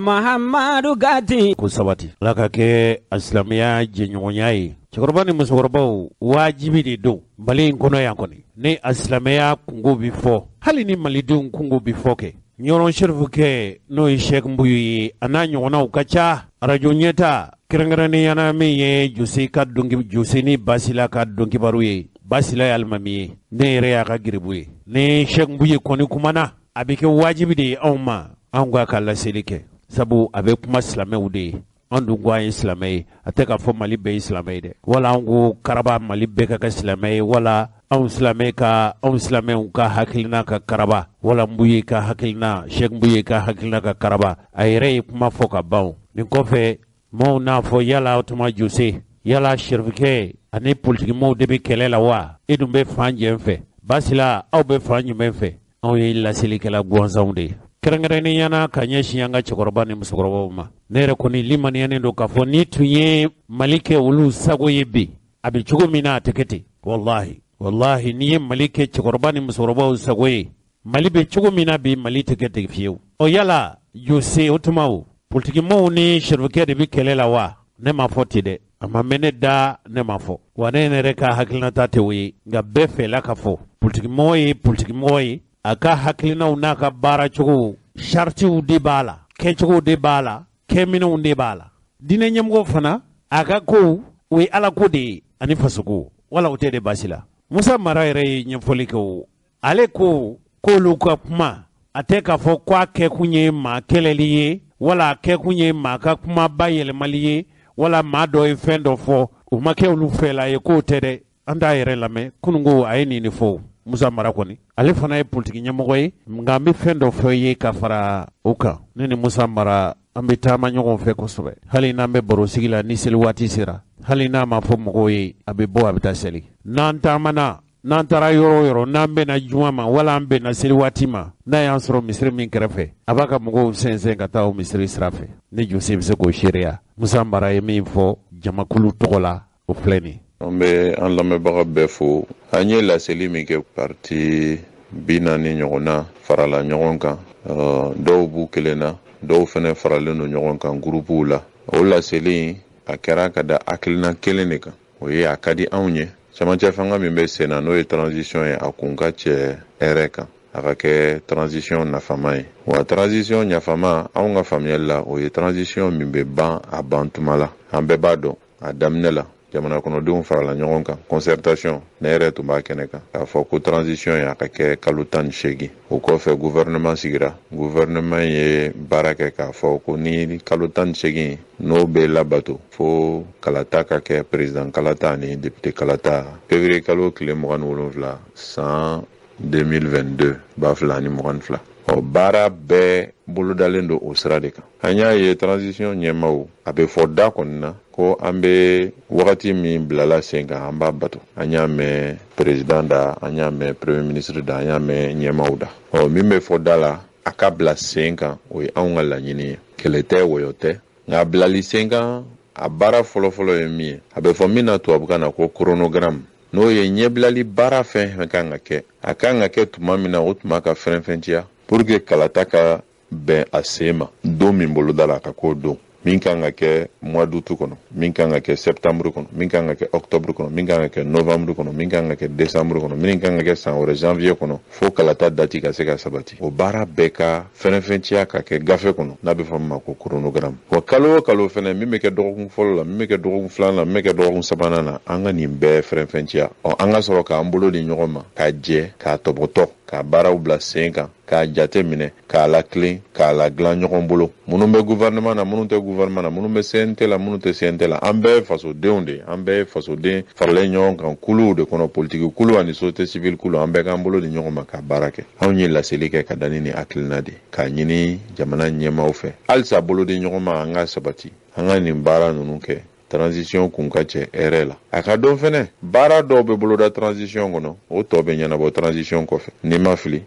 Muhammadu Gati ko sabati laka ke islamiya jenyonya yi cɛkɔrɔba ni musokɔrɔbaw wajibi de don Mali in kɔnɔ yan kɔni ni islamiya kungo bi fɔ hali ni malidenw kungo bi fɔ kɛ ɲɔrɔn sherifu kɛ n'o ye Sheikh Mbuyu ye a n'a ɲɔgɔnnaw ka ca radio ɲɛta kɛrɛnkɛrɛnneyana min ye Jose ni Basila ka dɔnkibaru ye Basila ye alimami ye ne yɛrɛ y'a ka giribu ye ni Sheikh Mbuyu kɔni kumana a bɛ kɛ wajibi de ye anw ma an ka ka laseli kɛ sabu a bɛ kuma silamɛw de ye an dun ko an ye silamɛ ye a tɛ k'a fɔ Mali bɛɛ ye silamɛ ye dɛ wala an ko karaba Mali bɛɛ ka kɛ silamɛ ye wala anw silamɛw ka hakilina ka karaba wala Mbuye ka hakilina Sheikh Mbuye ka hakilina ka karaba a yɛrɛ ye kuma fɔ ka ban nin kɔfɛ maaw n'a fɔ yala o tuma Jose yala sherifikɛ ani politiki maaw de bɛ kɛlɛ la wa e dun bɛ fan jɛn fɛ Basila aw bɛ fan jumɛn fɛ anw ye laselikɛla gansanw de ye kɛrɛnkɛrɛnneyana ka ɲɛsin an ka cɛkɔrɔba ni musokɔrɔbaw ma ne yɛrɛ kɔni limaniyalen don k'a fɔ ni tun ye Mali kɛ olu sago ye bi a bɛ cogo min na a tɛ kɛ ten wallahi n'i ye Mali kɛ cɛkɔrɔba ni musokɔrɔbaw sago ye Mali bɛ cogo min na bi Mali tɛ kɛ ten fiyewu o yala Jose o tuma o politikimaaw ni sherifikɛ de bɛ kɛlɛ la wa ne ma fɔ ten dɛ a ma mɛn ne da ne ma fɔ wa ne yɛrɛ ka hakilinata tɛ o ye nka bɛɛ fɛla ka fɔ politikimɔgɔ ye politikimɔgɔ ye a ka hakilinaw n'a ka baara cogo chartiw de b'a la kɛcogo de b'a la kɛminɛw de b'a la diinɛ ɲɛmɔgɔ fana a ka ko o ye ala ko de ye ani fasoko wala o tɛ de basi la Musa Mara yɛrɛ ye ɲɛfɔli kɛ o ale ko k'olu ka kuma a tɛ k'a fɔ ko a kɛkun ye maa kɛlɛli ye wala a kɛkun ye maa ka kuma bayɛlɛmali ye wala maa dɔ ye fɛn dɔ fɔ o ma kɛ olu fɛla ye k'o tɛ dɛ an t'a yɛrɛ lamɛn kunungo a ye nin de fɔ Musa Mara kɔni ale fana ye politiki ɲɛmɔgɔ ye nka an bɛ fɛn dɔ fɔ ye ka fara o kan ne ni Musa Mara an bɛ taama ɲɔgɔn fɛ kosɛbɛ hali n'an bɛ baro sigi la ni seli waati sera hali n'a ma fɔ mɔgɔw ye a bɛ bɔ a bɛ taa seli n'an taamana n'an taara yɔrɔ o yɔrɔ n'an bɛna juma ma wala an bɛna seli waati ma n'a y'an sɔrɔ misiri min kɛrɛfɛ a b'a ka mɔgɔw sɛnsɛn ka taa o misiri sira fɛ ni Jose bɛ se k'o seereya Musa Mara ye min fɔ jamakulu tɔgɔ la o filɛ nin. An bɛ an lamɛnbaga bɛɛ fo. An ye laseli min kɛ parti 40 ɲɔgɔnna farala ɲɔgɔn kan. Dɔw b'u kelen na, dɔw fɛnɛ faralen don ɲɔgɔn kan gurupuw la. O laseli a kɛra ka da hakilina kelen de kan. O ye a ka di anw ye. Camancɛ fanga min bɛ sen na n'o ye transition ye a kun ka cɛ hɛrɛ kan. A ka kɛ transition nafama ye. Wa transition ɲafama anw ka faamuyali la o ye transition min bɛ ban a ban tuma la. An bɛɛ b'a dɔn a daminɛ la jamana kɔnɔdenw farala ɲɔgɔn kan concertation ne yɛrɛ tun b'a kɛnɛ kan k'a fɔ ko transition ye a ka kɛ kalo 18. O kɔfɛ gouvernement sigira. Gouvernement ye baara kɛ k'a fɔ ko ni kalo 18 n'o bɛ labato fo kalata ka kɛ président kalata ani député kalata février kalo tile 27 san 2022 2022. Baara bɛɛ bolodalen don o sira de kan. An y'a ye transition ɲɛmaaw a bɛ fɔ da kɔni na ko an bɛ wagati min bilala sen kan an b'a bato. An y'a mɛn président da, an y'a mɛn premier ministre da, an y'a mɛn ɲɛmaaw da. Min bɛ fɔ da la a ka bila sen kan o ye anw ka laɲini ye. Kɛlɛ tɛ wɔyɔ tɛ nka bilali sen kan a baara fɔlɔfɔlɔ ye min ye a bɛ fɔ min na tubabukan na ko chronogramme. N'o ye ɲɛbilali baara fɛn kan ka kɛ a kan ka kɛ tuma min na o tuma ka fɛrɛfɛnciya pour que kalata ka bɛn a sen ma don min boloda la a ka k'o don min kan ka kɛ mois d'août kɔnɔ min kan ka kɛ septembre kɔnɔ min kan ka kɛ octobre kɔnɔ min kan ka kɛ novembre kɔnɔ min kan ka kɛ décembre kɔnɔ min kan ka kɛ san wɛrɛ janvier kɔnɔ fo kalata dati ka se ka sabati. O baara bɛɛ ka fɛrɛfɛnciya ka kɛ gafe kɔnɔ n'a bɛ fɔ min ma ko chronogramme. Wa kalo o kalo fɛnɛ min bɛ kɛ dɔgɔkun fɔlɔ la min bɛ kɛ dɔgɔkun filanan la min bɛ kɛ dɔgɔkun sabanan na an ka nin bɛɛ fɛrɛfɛnciya an ka sɔrɔ k'an bolo di ɲɔgɔn ma k'a jɛ k'a tɔbɔtɔ k'a baaraw bila sen kan k'a jate minɛ k'a latilen k'a ladilan ɲɔgɔn bolo. Minnu bɛ gouvernement na minnu tɛ gouvernement na minnu bɛ CNT la minnu tɛ CNT la an bɛɛ ye fasodenw de an bɛɛ ye fasoden faralen ɲɔgɔn kan kuluw de kɔnɔ politique kulu ani société civile kulu an bɛɛ k'an bolo di ɲɔgɔn ma k'a baara kɛ. Anw ye laseli kɛ ka da ni hakilina de k'a ɲini jamana ɲɛmaaw fɛ halisa bolo di ɲɔgɔn ma an ka sabati an ka nin baara ninnu kɛ. Transition kun ka cɛ hɛrɛ la. A ka dɔn fɛnɛ baara dɔw bɛ boloda transition kɔnɔ o tɔ bɛ ɲɛnabɔ transition kɔfɛ. N'i ma fili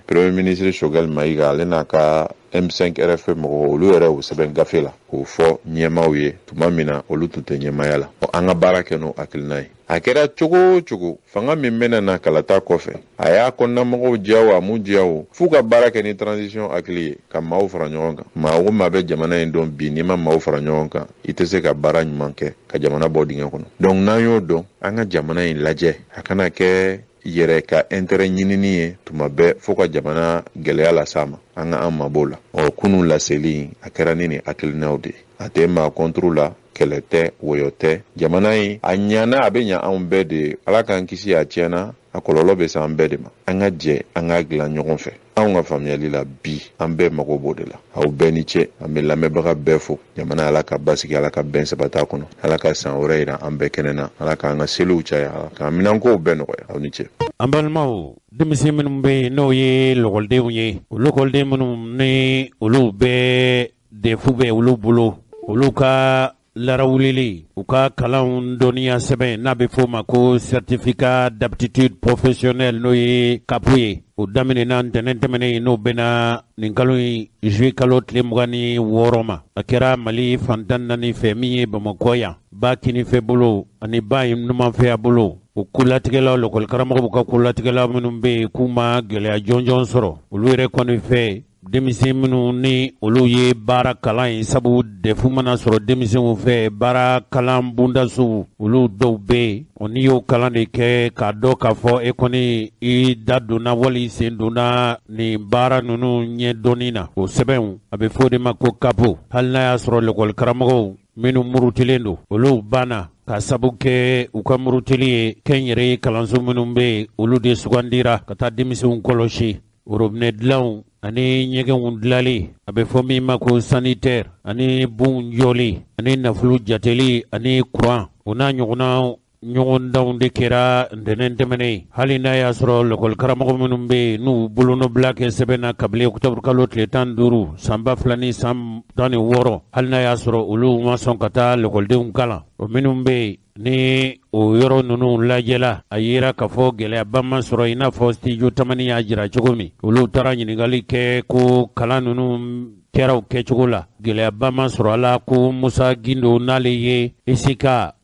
premier ministre Choguel Maïga ale n'a ka M5 RFP mɔgɔw olu yɛrɛ y'o sɛbɛn gafe la k'o fɔ ɲɛmaaw ye tuma min na olu tun tɛ ɲɛmaaya la. An ka baara kɛ n'o hakilina ye. A kɛra cogo o cogo fanga min bɛna na kalata kɔfɛ a y'a kɔnɔna mɔgɔw diya o a m'u diya o f'u ka baara kɛ ni transition hakili ye ka maaw fara ɲɔgɔn kan. Maa o maa bɛ jamana in dɔn bi n'i ma maaw fara ɲɔgɔn kan i tɛ se ka baara ɲuman kɛ ka jamana bɔ dingɛ kɔnɔ. Donc n'an y'o dɔn an ka jamana in lajɛ a kana kɛ yɛrɛ ka intérêt ɲinini ye tuma bɛɛ fo ka jamana gɛlɛya las'a ma an ka an mabɔ la. Kunun laseli a kɛra ni hakilinaw de ye a tɛ maa contre la kɛlɛ tɛ wɔyɔ tɛ jamana in a ɲana a bɛ ɲa anw bɛɛ de ala k'an kisi a tiɲɛna a kɔlɔlɔ bɛ se an bɛɛ de ma an ka jɛ an ka dilan ɲɔgɔn fɛ. Anw ka faamuyali la bi an bɛɛ mago b'o de la aw bɛɛ ni cɛ an bɛ lamɛnbaga bɛɛ fo jamana ala ka basigi ala ka bɛn sabata kɔnɔ ala ka san wɛrɛ yira an bɛɛ kɛnɛ na ala k'an ka seliw caya ala k'an minankow bɛɛ nɔgɔya aw ni cɛ. An balimaw denmisɛn minnu bɛ yen n'o ye lɔgɔlidenw ye o lɔgɔliden minnu ni olu bɛɛ defu bɛ olu bolo olu ka larawulili u ka kalanw dɔnniya sɛbɛn n'a bɛ fɔ o ma ko certificat d'aptitude professionnelle n'o ye kapu ye o daminɛna ntɛnɛn tɛmɛnen n'o bɛna nin kalo in juillet kalo tile 26 ma a kɛra Mali fantan 4 fɛ min ye Bamakɔ yan ba kinifɛ bolo ani ba numanfɛya bolo o kulatigɛlaw lɔkɔli karamɔgɔw ka kulatigɛlaw minnu bɛ yen k'u ma gɛlɛya jɔnjɔn sɔrɔ olu yɛrɛ kɔni fɛ denmisɛn minnu ni olu ye baara kalan ye sabu defu mana sɔrɔ denmisɛnw fɛ baara kalan bondaso olu dɔw bɛ yen n'i y'o kalan de kɛ k'a dɔn k'a fɔ e kɔni i da donna wali sen donna nin baara ninnu ɲɛdɔnni na o sɛbɛnw a bɛ fɔ o de ma ko kapo hali n'a y'a sɔrɔ lɛkɔli karamɔgɔw minnu murutilen don olu banna ka sabu kɛ u ka murutili ye kɛnyɛrɛ ye kalanso minnu bɛ yen olu de sugandira ka taa denmisɛnw kɔlɔsi robinet dilanw ani ɲɛgɛnw dilali a bɛ fɔ min ma ko sanitaire ani bon jɔli ani nafolo jateli ani courant o n'a ɲɔgɔnna ɲɔgɔndanw de kɛra ntɛnɛn tɛmɛnen hali n'a y'a sɔrɔ lɛkɔli karamɔgɔ minnu bɛ yen n'u bolonɔbila kɛ sɛbɛnna kabini octobre kalo tile 15 san 2000 san 16 hali n'a y'a sɔrɔ olu ma sɔn ka taa lɛkɔlidenw kalan o minnu bɛ yen ni o yɔrɔ ninnu lajɛla a yera k'a fɔ gɛlɛyaba ma sɔrɔ i n'a fɔ studio tamani y'a jira cogo min olu taara ɲininkali kɛ ko kalan ninnu kɛraw kɛcogo la gɛlɛyaba ma sɔrɔ a la ko Musa Gindo n'ale ye esika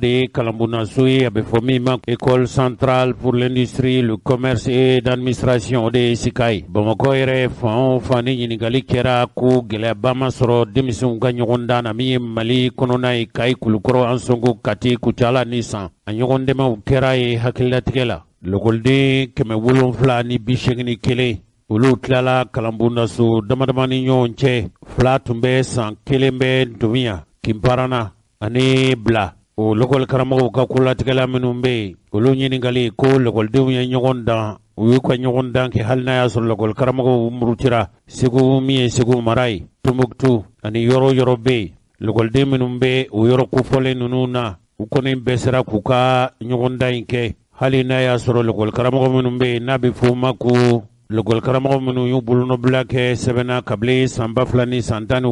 de ye kalanbonnaso ye a bɛ fɔ min ma école centrale pour l'industrie le commerce et d'administration o de ye esika ye Bamakɔ yɛrɛ fan o fan ni ɲininkali kɛra ko gɛlɛyaba ma sɔrɔ denmisɛnw ka ɲɔgɔndan na min ye Mali kɔnɔna ye Kayi Kulukɔrɔ Ansongo Kati Kucala ni San a ɲɔgɔn dɛmɛw kɛra ye hakililatigɛ la lɔkɔliden 781 olu tilala kalanbonnaso damadama ni ɲɔgɔn cɛ fila tun bɛ san kelen bɛ Ntomiya Kinparana ani Bila o lɔkɔli karamɔgɔw ka kolatigɛla minnu bɛ yen olu ɲininkali ko lɔkɔlidenw ye ɲɔgɔn dan u y'u ka ɲɔgɔn dan kɛ hali n'a y'a sɔrɔ lɔkɔli karamɔgɔw murutira Segu min ye Segu mara ye Tombouctou ani yɔrɔ bɛ yen lɔkɔliden minnu bɛ o yɔrɔ kofɔlen ninnu na u kɔni bɛɛ sera k'u ka ɲɔgɔn dan in kɛ hali n'a y'a sɔrɔ lɔkɔli karamɔgɔ minnu bɛ yen n'a bɛ fɔ o ma ko lɔkɔli karamɔgɔ minnu y'u bolonɔbila kɛ sɛbɛnna kabini san 2016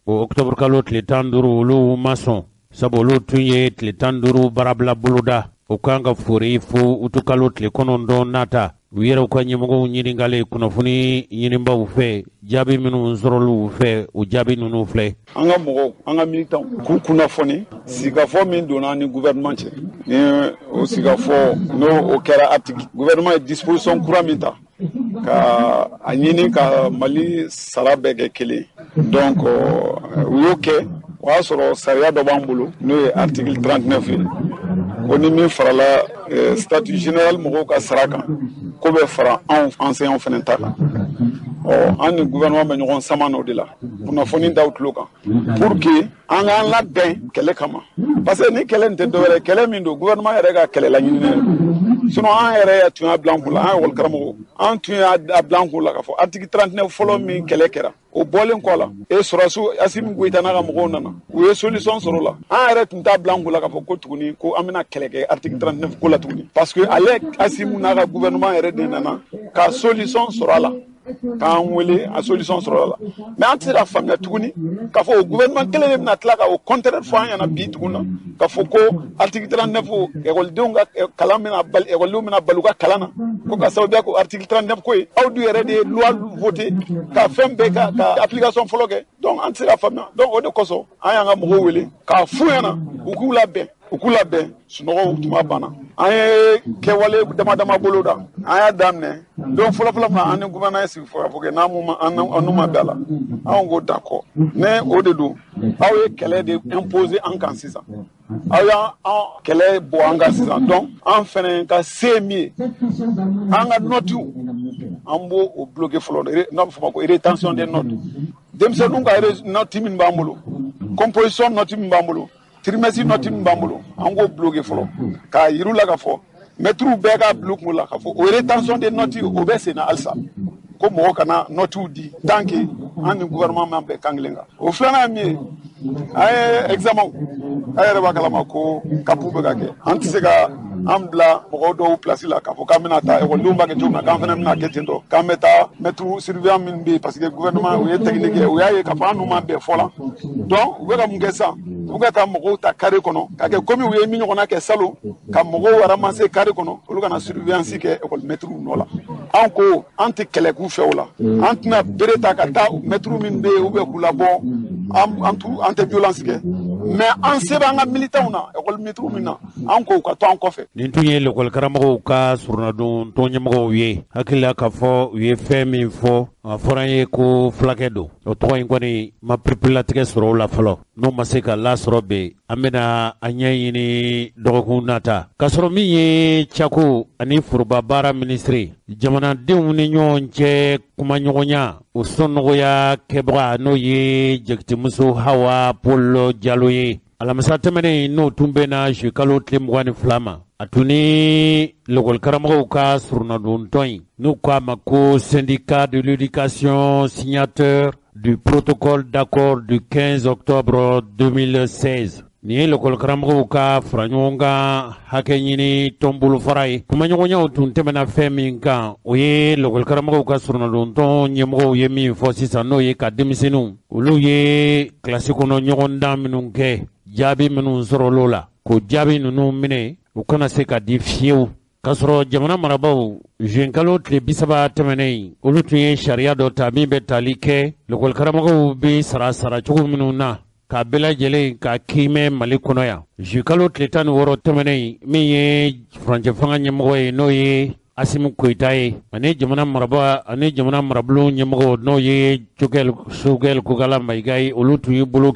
o octobre kalo tile 15 olu ma sɔn sabu olu tun ye tile 15 baarabila boloda o kan ka fori fo utu kalo tile 9 nata u yɛrɛw ka ɲɛmɔgɔw ɲininkali kunnafoni ɲinibaw fɛ jaabi minnu sɔrɔlu fɛ o jaabi ninnu filɛ an ka mɔgɔw an ka militants k'u kunnafoni sigafɔ min donna ni gouvernement cɛ ni o sigafɔ n'o kɛra article gouvernement ye disposition kura min ta ka a ɲini ka Mali sara bɛɛ kɛ kelen donc u y'o kɛ o y'a sɔrɔ sariya dɔ b'an bolo n'o ye article 39 ye ko ni min farala statut général mɔgɔw ka sara kan ko bɛ fara anw enseignants fana ta kan an ni gouvernement bɛ ɲɔgɔn sama n'o de la kunnafoni daw tulo kan pour que an k'an labɛn kɛlɛ kama parce que ni kɛlɛ nin tɛ dɔwɛrɛ kɛlɛ min don gouvernement yɛrɛ ka kɛlɛ laɲininen sinon an yɛrɛ tun y'a bila an kun la an école karamɔgɔw an tun y'a bila an kun la k'a fɔ article 39 fɔlɔ min kɛlɛ kɛra o bɔlen kɔ la sɔrɔdasiw Asimi Goyita n'a ka mɔgɔw nana u ye solution sɔrɔ la an yɛrɛ tun t'a bila an kun la k'a fɔ ko tuguni ko an bɛna kɛlɛ kɛ article 39 ko la tuguni parce que ale Asimi n'a ka gouvernement yɛrɛ de nana ka solution sɔrɔ a la k'an wele a solution sɔrɔ a la mais an tɛ se ka faamuya tuguni k'a fɔ o gouvernement kelen de bɛna tila ka o contraire fɔ an ɲɛna bi tuguni na k'a fɔ ko article 39 ekɔlidenw ka kalan bɛna bali ekɔlidenw bɛna bali u ka kalan na ko ka sababuya ko article 39 ko ye aw du yɛrɛ de ye loi voté ka fɛn bɛɛ ka application fɔlɔ kɛ donc an tɛ se ka faamuya donc o de kosɔn an y'an ka mɔgɔw wele k'a f'u ɲɛna u k'u labɛn sunɔgɔw tuma banna an ye kɛwale dama bolo da an y'a daminɛ donc fɔlɔfɔlɔ min an ni gouvernement ye sigi fɔ k'a fɔ que n'an n'u ma bɛn a la anw ko d'accord ne o de don aw ye kɛlɛ de imposer an kan sisan aw y'an kɛlɛ bɔ an kan sisan donc an fɛnɛ ka se min ye an ka notiw an b'o o bloquer fɔlɔ n'a bɛ fɔ o ma ko rétention des notes denmisɛnninw ka note min b'an bolo composition note min b'an bolo trimestre note min b'an bolo an k'o bloquer fɔlɔ k'a yir'u la k'a fɔ maîtres bɛɛ ka bila u kun la k'a fɔ o rétention des notes o bɛ sen na halisa ko mɔgɔ kana notiw di tant que an ni gouvernement man bɛn kan kelen kan o filanan min ye an ye examen a yɛrɛ b'a kalama ko kapu bɛ ka kɛ an tɛ se ka an bila mɔgɔw dɔw place la k'a fɔ k'an bɛna taa ekɔlidenw b'a kɛ cogo min na k'an fana bɛna kɛ ten tɔ k'an bɛ taa maître surveillant min bɛ yen parce que gouvernement u ye technique kɛ u y'a ye k'a fɔ an n'u ma bɛn fɔ la donc u bɛ ka mun kɛ sisan u bɛ ka taa mɔgɔw ta carré kɔnɔ k'a kɛ komi u ye min ɲɔgɔnna kɛ salon ka mɔgɔw ramasser carré kɔnɔ olu kana surveillance kɛ ekɔli maîtres nɔ la an ko an tɛ kɛlɛ k'u fɛ o la an tɛna bere ta ka taa maître min bɛ yen ou bien k'u labɔ an tɛ violence kɛ mais an se b'an ka militants na ekɔli maîtres min na an ko u ka to an kɔfɛ. nin tun ye lɛkɔli karamɔgɔw ka surunadon tɔnɲɛmɔgɔw ye hakilila k'a fɔ u ye fɛn min fɔ a fɔra ye ko fulakɛ don o tɔgɔ in kɔni ma piripilatigɛ sɔrɔ o la fɔlɔ n'o ma se ka lasɔrɔ bɛ an bɛna a ɲɛɲini dɔgɔkun nata k'a sɔrɔ min ye cako ani foroba baara minisiri jamanadenw ni ɲɔgɔn cɛ kumaɲɔgɔnya o sɔnnɔgɔya kɛbaga n'o ye jakitimuso Hawa Polo Jalo ye alamisa tɛmɛnen n'o tun bɛna su kalo tile 22 ma a tun ni lɛkɔli karamɔgɔw ka surunadontɔn in n'u k'a ma ko syndicat de l'éducation signateur du protocole d'accord du 15 octobre 2016 nin ye lɛkɔli karamɔgɔw ka fara ɲɔgɔn kan hakɛ ɲini tɔnbolo fara ye kumaɲɔgɔnyaw tun tɛmɛna fɛn min kan o ye lɛkɔli karamɔgɔw ka surunadontɔn ɲɛmɔgɔw ye min fɔ sisan n'o ye ka denmisɛnninw olu ye kilasi kɔnɔ ɲɔgɔndan minnu kɛ jaabi minnu sɔrɔl'o la ko jaabi ninnu minɛ u kana se ka di fiyewu kasoro jamana marabaw jenkalo tile 30 tɛmɛnen olu tun ye sariya dɔ ta min bɛ tali kɛ lokɔli karamɔgɔw bɛ sara cogo minnu na ka bɛɛ lajɛlen ka kiimɛ Mali kɔnɔ yan jenkalo tile 16 tɛmɛnen min ye furancɛ fanga ɲɛmɔgɔ ye n'o ye Asimu Koyita ye ani jamana marabolo ɲɛmɔgɔ n'o ye Sogɛl Kokala Mayiga ye olu tun ye bolo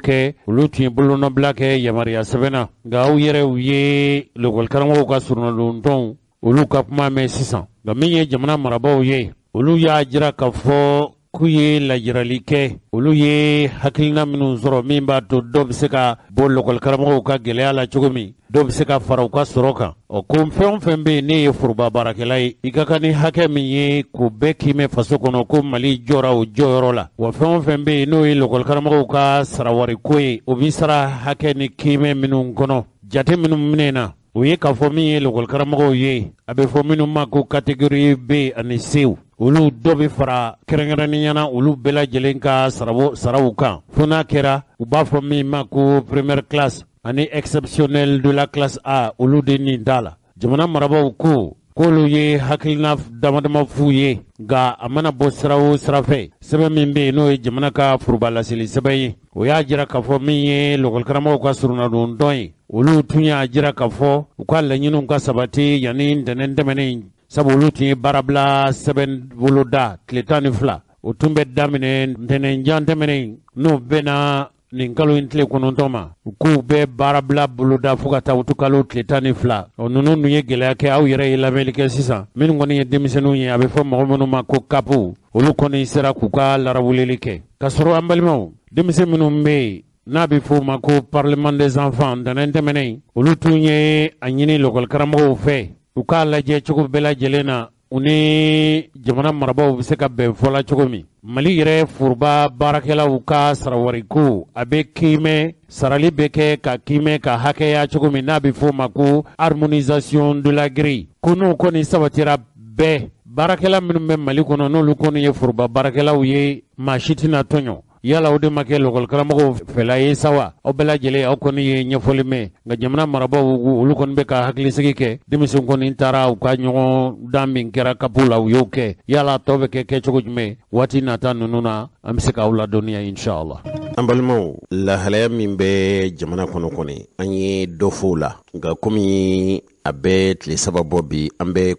nɔbila kɛ yamaruya sɛbɛnna nka aw yɛrɛ u ye lokɔli karamɔgɔw ka surunalondɔn olu ka kuma mɛn sisan nka min ye jamana marabaw ye olu y'a jira k'a fɔ k'u ye lajirali kɛ olu ye hakilina minnu sɔrɔ min b'a to dɔw bɛ se ka bɔ lokɔli karamɔgɔw ka gɛlɛya la cogo min dɔw bɛ se ka fara u ka sɔrɔ kan ko fɛn o fɛn bɛ yen ne ye foroba baarakɛla ye i ka kan ni hakɛ min ye k'o bɛɛ k'i faso kɔnɔ ko Mali jɔra o jɔyɔrɔ la wa fɛn o fɛn bɛ yen n'o ye lokɔli karamɔgɔw ka sarawariko ye o bɛ sara hakɛ ni kiimɛ minnu kɔnɔ jate minnu minɛ na o ye k'a fɔ min ye lokɔli karamɔgɔw ye a bɛ fɔ minnu ma ko catégorie B ani C olu dɔ bɛ fara kɛrɛnkɛrɛnniyana olu bɛɛ lajɛlen ka saraw kan fo n'a kɛra u b'a fɔ min ma ko première classe ani exceptionnel de la classe A olu de nin t'a la jamana marabaw ko k'olu ye hakilina damadama f'u ye nka a mana bɔ sira o sira fɛ sɛbɛn min bɛ yen n'o ye jamana ka foroba laseli sɛbɛn ye o y'a jira k'a fɔ min ye lokɔli karamɔgɔw ka surunalondɔn ye olu tun y'a jira k'a fɔ u ka laɲiniw ka sabati yanni ntɛnɛn tɛmɛnen sabu olu tun ye baarabila sɛbɛn boloda tile 12 o tun bɛ daminɛ ntɛnɛnjan tɛmɛnen n'o bɛna nin kalo in tile 9 ma u k'u bɛ baarabila boloda fo ka taa u to kalo tile 12 ninnu ye gɛlɛya kɛ aw yɛrɛ ye lamɛnni kɛ sisan minnu kɔni ye denmisɛnninw ye a bɛ fɔ mɔgɔ minnu ma ko kapu olu kɔni sera k'u ka larawulili kɛ ka sɔrɔ an balimaw denmisɛn minnu bɛ yen n'a bɛ fɔ o ma ko parlement des enfants ntɛnɛn tɛmɛnen olu tun ye a ɲini lokɔli karamɔgɔw fɛ u k'a lajɛ cogo bɛɛ lajɛlen na u ni jamana marabaw bɛ se ka bɛn fɔla cogo min Mali yɛrɛ foroba baarakɛlaw ka sarawariko a bɛ kiimɛ sarali bɛ kɛ ka kiimɛ ka hakɛya cogo min n'a bɛ fɔ o ma ko harmonisation de la grille ko n'o kɔni sabatira bɛɛ baarakɛla minnu bɛ Mali kɔnɔ n'olu kɔni ye foroba baarakɛlaw ye maa si tɛna tɔɲɔ yala o de ma kɛ lokɔli karamɔgɔw fɛla ye sa wa aw bɛɛ lajɛlen aw kɔni ye ɲɛfɔli mɛn nka jamana marabaw olu kɔni bɛ ka hakilisigi kɛ denmisɛn kɔni taara u ka ɲɔgɔn dan min kɛra kapu la u y'o kɛ yala tɔw bɛ kɛ cogo jumɛn waati nata ninnu na an bɛ se k'aw ladɔnniya inshallah an balimaw lahalaya min bɛ jamana kɔnɔ kɔni an ye dɔ fɔ o la nka komi a bɛ tile 3 bɔ bi an bɛ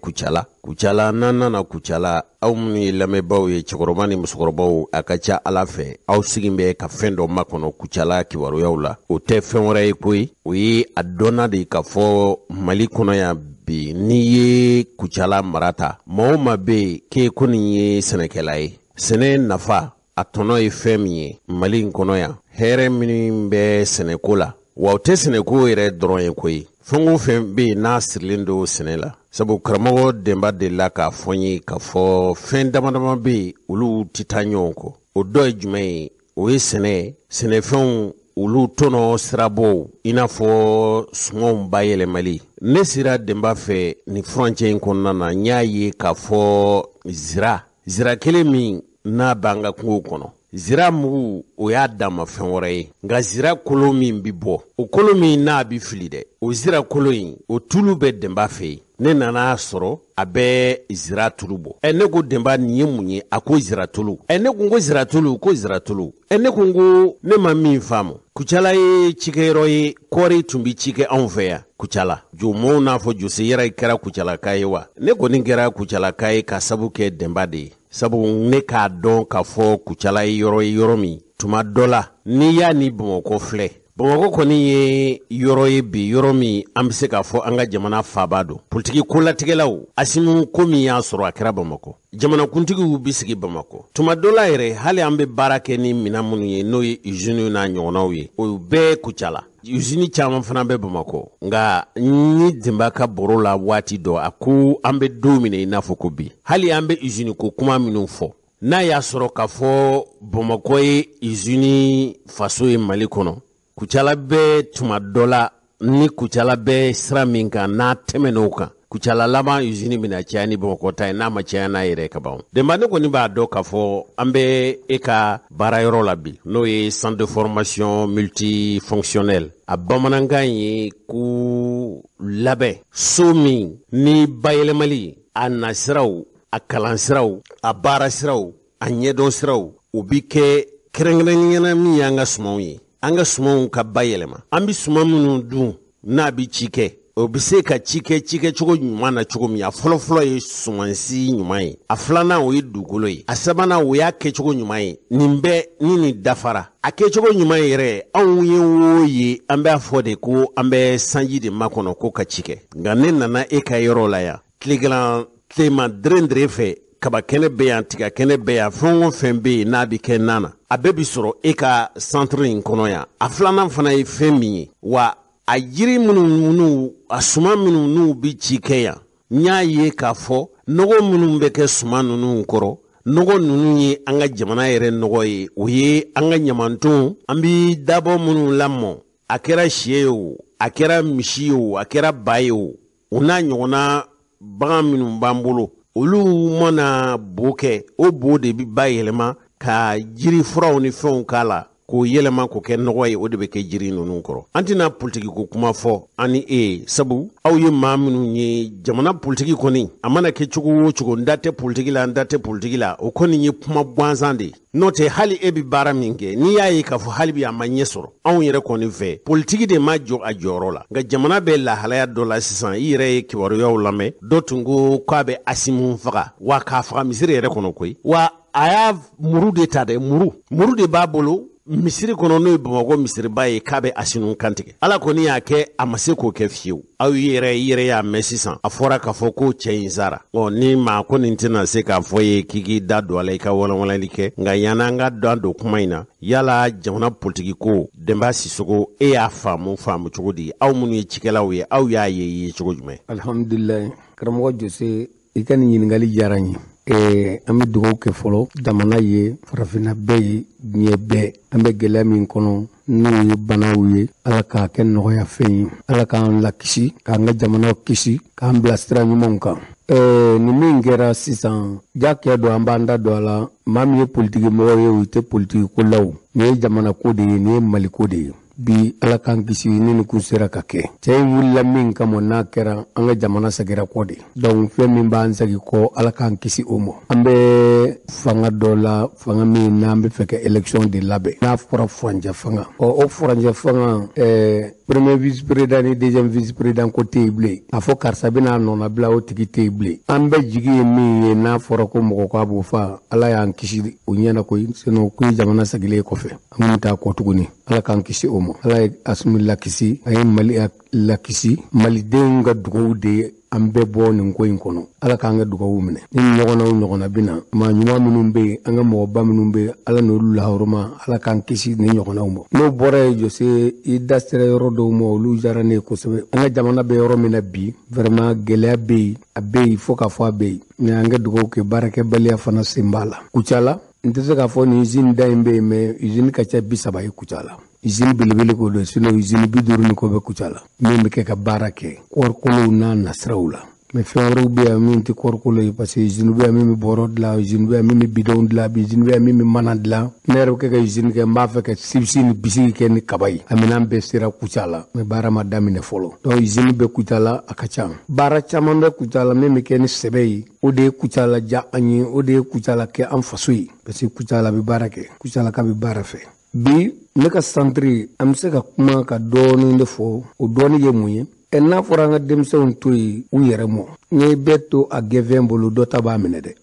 kucala n'an nana kucala aw minnu ye lamɛnbaw ye cɛkɔrɔba ni musokɔrɔbaw a ka ca ala fɛ aw sigin bɛ ka fɛn dɔ makɔnɔ kucala kibaruyaw la o tɛ fɛn wɛrɛ ye koyi o ye a dɔnna de ka fɔ Mali kɔnɔ yan bi n'i ye kucala mara ta maa o maa bɛ yen k'e ko nin ye sɛnɛkɛla ye sɛnɛ nafa a tɔnɔ ye fɛn min ye Mali in kɔnɔ yan hɛrɛ minnu bɛ sɛnɛko la wa o tɛ sɛnɛko yɛrɛ dɔrɔn ye koyi fɛn o fɛn bɛ yen n'a sirilen don sɛnɛ la sabu karamɔgɔ denba de la k'a fɔ n ye k'a fɔ fɛn damadama bɛ yen olu tɛ taa ɲɔgɔn kɔ o dɔ ye jumɛn ye o ye sɛnɛfɛnw olu tɔnɔ sirabɔw i n'a fɔ sumanw bayɛlɛmali ne sera denba fɛ nin furancɛ in kɔnɔna na n y'a ye k'a fɔ zira kelen min n'a b'an ka kungo kɔnɔ zira mugu o y'a dama fɛn wɛrɛ ye nka zira kolo min bi bɔ o kolo min n'a bi fili dɛ o zira kolo in o tulu bɛ denba fɛ yen ne nana sɔrɔ a bɛ zira tulu bɔ ne ko denba nin ye mun ye a ko zira tulu ne ko zira tulu ko zira tulu ne ko ne ma min faamu kucala ye cikɛyɔrɔ ye kɔɔri tun bi ci kɛ anw fɛ yan kucala jomɔw n'a fɔ jose yɛrɛ kɛra kucalaka ye wa ne kɔni kɛra kucalaka ye ka sabu kɛ denba de ye sabu ne k'a dɔn k'a fɔ kucala ye yɔrɔ min tuma dɔ la n'i y'a ni Bamakɔ filɛ Bamakɔ kɔni ye yɔrɔ ye bi yɔrɔ min an bɛ se k'a fɔ an ka jamana faaba don politiki kolatigɛlaw Asimu ko min y'a sɔrɔ a kɛra Bamakɔ jamanakuntigiw bɛ sigi Bamakɔ tuma dɔ la yɛrɛ hali an bɛ baara kɛ ni minɛn minnu ye n'o ye usines n'a ɲɔgɔnnaw ye o bɛɛ kucala usine caman fana bɛ Bamakɔ nka ni denba ka baro la waati dɔ a ko an bɛ don min i n'a fɔ ko bi hali an bɛ usine ko kuma minnu fɔ n'a y'a sɔrɔ k'a fɔ Bamakɔ ye usine faso ye Mali kɔnɔ kucala bɛ tuma dɔ la ni kucala bɛ sira min kan n'a tɛmɛn'o kan kucala laban usine bɛna caya ni Bamakɔ ta ye n'a ma caya n'a yɛrɛ ka ban denba ne kɔni b'a dɔn k'a fɔ an bɛ e ka baarayɔrɔ la bi n'o ye centre de formation multifonctionnel a bamanankan ye k'u labɛn so min ni bayɛlɛmali a nasiraw a kalansiraw a baarasiraw a ɲɛdɔn siraw o bi kɛ kɛrɛnkɛrɛnniyana min y'an ka sumanw ye an ka sumanw ka bayɛlɛma an bi suman minnu dun n'a bi ci kɛ o bi se ka ci kɛ cogo ɲuman na cogo min a fɔlɔfɔlɔ ye sumansi ɲuman ye a filanan o ye dugukolo ye a sabanan o y'a kɛcogo ɲuman ye nin bɛɛ ni nin dafara a kɛcogo ɲuman yɛrɛ anw ye wo ye an b'a fɔ de ko an bɛ sanji de makɔnɔ ko ka ci kɛ nka ne nana e ka yɔrɔ la yan tilegan tilema dere fɛ kaba kɛnɛ bɛ yan tiga kɛnɛ bɛ yan fɛn o fɛn bɛ yen n'a bi kɛ nan na a bɛɛ bi sɔrɔ e ka centre in kɔnɔ yan a filanan fana ye fɛn min ye wa a yiri minnu a suman minnu n'u bi ci kɛ yan n y'a ye k'a fɔ nɔgɔ minnu bɛ kɛ suman ninnu kɔrɔ nɔgɔ ninnu ye an ka jamana yɛrɛ nɔgɔ ye o ye an ka ɲamantonw an bi dabɔ minnu lamɔ a kɛra sɛ ye o a kɛra misi ye o a kɛra ba ye o o n'a ɲɔgɔnna bagan minnu b'an bolo olu mana bo kɛ o bo de bi bayɛlɛma ka jiri furaw ni fɛnw k'a la k'o yɛlɛma k'o kɛ nɔgɔ ye o de bɛ kɛ jiri ninnu kɔrɔ an tɛna politiki ko kuma fɔ ani sabu aw ye maa minnu ye jamana politiki kɔni a mana kɛ cogo o cogo n da tɛ politiki la n da tɛ politiki la o kɔni ye kuma gansan de ye n'o tɛ hali e bi baara min kɛ n'i y'a ye k'a fɔ hali bi a ma ɲɛ sɔrɔ anw yɛrɛ kɔni fɛ politiki de ma jɔ a jɔyɔrɔ la nka jamana bɛ lahalaya dɔ la sisan i yɛrɛ ye kibaruyaw lamɛn dɔ tun ko k'a bɛ asimu faga wa k'a faga misiri yɛrɛ kɔnɔ koyi wa a y'a muru de ta dɛ muru de b'a bolo misiri kɔnɔ n'o ye Bamakɔ misiriba ye k'a bɛ asinu kantigɛ ala kɔni y'a kɛ a ma se k'o kɛ fiyewu aw i yɛrɛ y'a mɛn sisan a fɔra k'a fɔ ko cɛ in sara ni maa ko nin tɛna se k'a fɔ ye k'i k'i da don a la i ka walawalali kɛ nka yan'an an ka don kuma in na yala jamana politiki ko Denba Sisoko e y'a faamu cogo di aw minnu ye cikɛlaw ye aw y'a ye cogo jumɛn alhamdulilayi karamɔgɔ Jose i ka nin ɲininkali diyara n ye an bɛ dugawu kɛ fɔlɔ jamana ye farafinna bɛɛ ye diɲɛ bɛɛ an bɛ gɛlɛya min kɔnɔ n'o ye banaw ye ala k'a kɛ nɔgɔya fɛn ye ala k'an lakisi k'an ka jamanaw kisi k'an bila sira ɲumanw kan ni min kɛra sisan jakɛ don an b'an da don a la maa min ye politiki mɔgɔ ye o tɛ politiki ko la o nin ye jamana ko de ye nin ye mali ko de ye bi ala k'an kisi ni nin kun sera ka kɛ cɛ in wulila min kama n'a kɛra an ka jamana sagira kɔ de donc fɛn min b'an sagi kɔ ala k'an kisi o ma an bɛ fanga dɔ la fanga min n'an bɛ fɛ ka élection de labɛn n'a fɔra furanjɛ fanga o furanjɛ fanga premier vice président ni deuxième vice président ko tɛ yen bilen a fɔ karisa bɛna nɔnɔ bila o tigi tɛ yen bilen an bɛ jigi ye min ye n'a fɔra ko mɔgɔ k'a b'o fa ala y'an kisi o ɲɛna koyi sinon ko ye jamana sagilen kɔfɛ an kun t'a kɔ tuguni ala k'an kisi o ma ala ye Asimi lakisi a ye Mali lakisi malidenw ka dugawu de ye an bɛɛ bɔ nin ko in kɔnɔ ala k'an ka dugawu minɛ ni ɲɔgɔnnaw ɲɔgɔnna bɛ na maa ɲuman minnu bɛ yen an ka mɔgɔba minnu bɛ yen ala n'olu lahɔrɔma ala k'an kisi ni ɲɔgɔnnaw ma n'o bɔra ye Jose i da sera yɔrɔ dɔw ma olu diyara ne ye kosɛbɛ an ka jamana bɛ yɔrɔ min na bi vraiment gɛlɛya bɛ yen a bɛ yen fo k'a fɔ a bɛ yen mais an ka dugawu kɛ baarakɛbaliya fana sen b'a la Kucala n tɛ se k'a fɔ nin usine da in bɛ yen mais usine ka ca 30 ye Kucala usine belebele ko don sinon usine 50 ni ko bɛ Kucala min bɛ kɛ ka baara kɛ kɔɔrikolow n'a nasiraw la mais fɛn wɛrɛw bɛ yan min tɛ kɔɔrikolo ye parce que usine bɛ yan min bɛ bɔrɔ dilan usine bɛ yan min bɛ bidɔnw dilan usine bɛ yan min bɛ mana dilan ne yɛrɛ bɛ kɛ ka usine kɛ n b'a fɛ ka sibisi ni bisigi kɛ ni kaba ye a minɛn bɛɛ sera Kucala mais baara ma daminɛ fɔlɔ donc usine bɛ Kucala a ka ca baara caman bɛ Kucala min bɛ kɛ ni sɛbɛ ye o de ye Kucala diya an ye o de ye Kucala kɛ an faso ye parce que Kucala bɛ baara kɛ Kucala ka bɛ baara fɛ bi ne ka centre an bɛ se ka kuma ka dɔɔnin de fɔ o dɔɔnin ye mun ye n'a fɔra an ka denmisɛnw to yen u yɛrɛ mɔ ni bɛɛ to a gɛnfɛn bolo dɔ ta b'a minɛ dɛ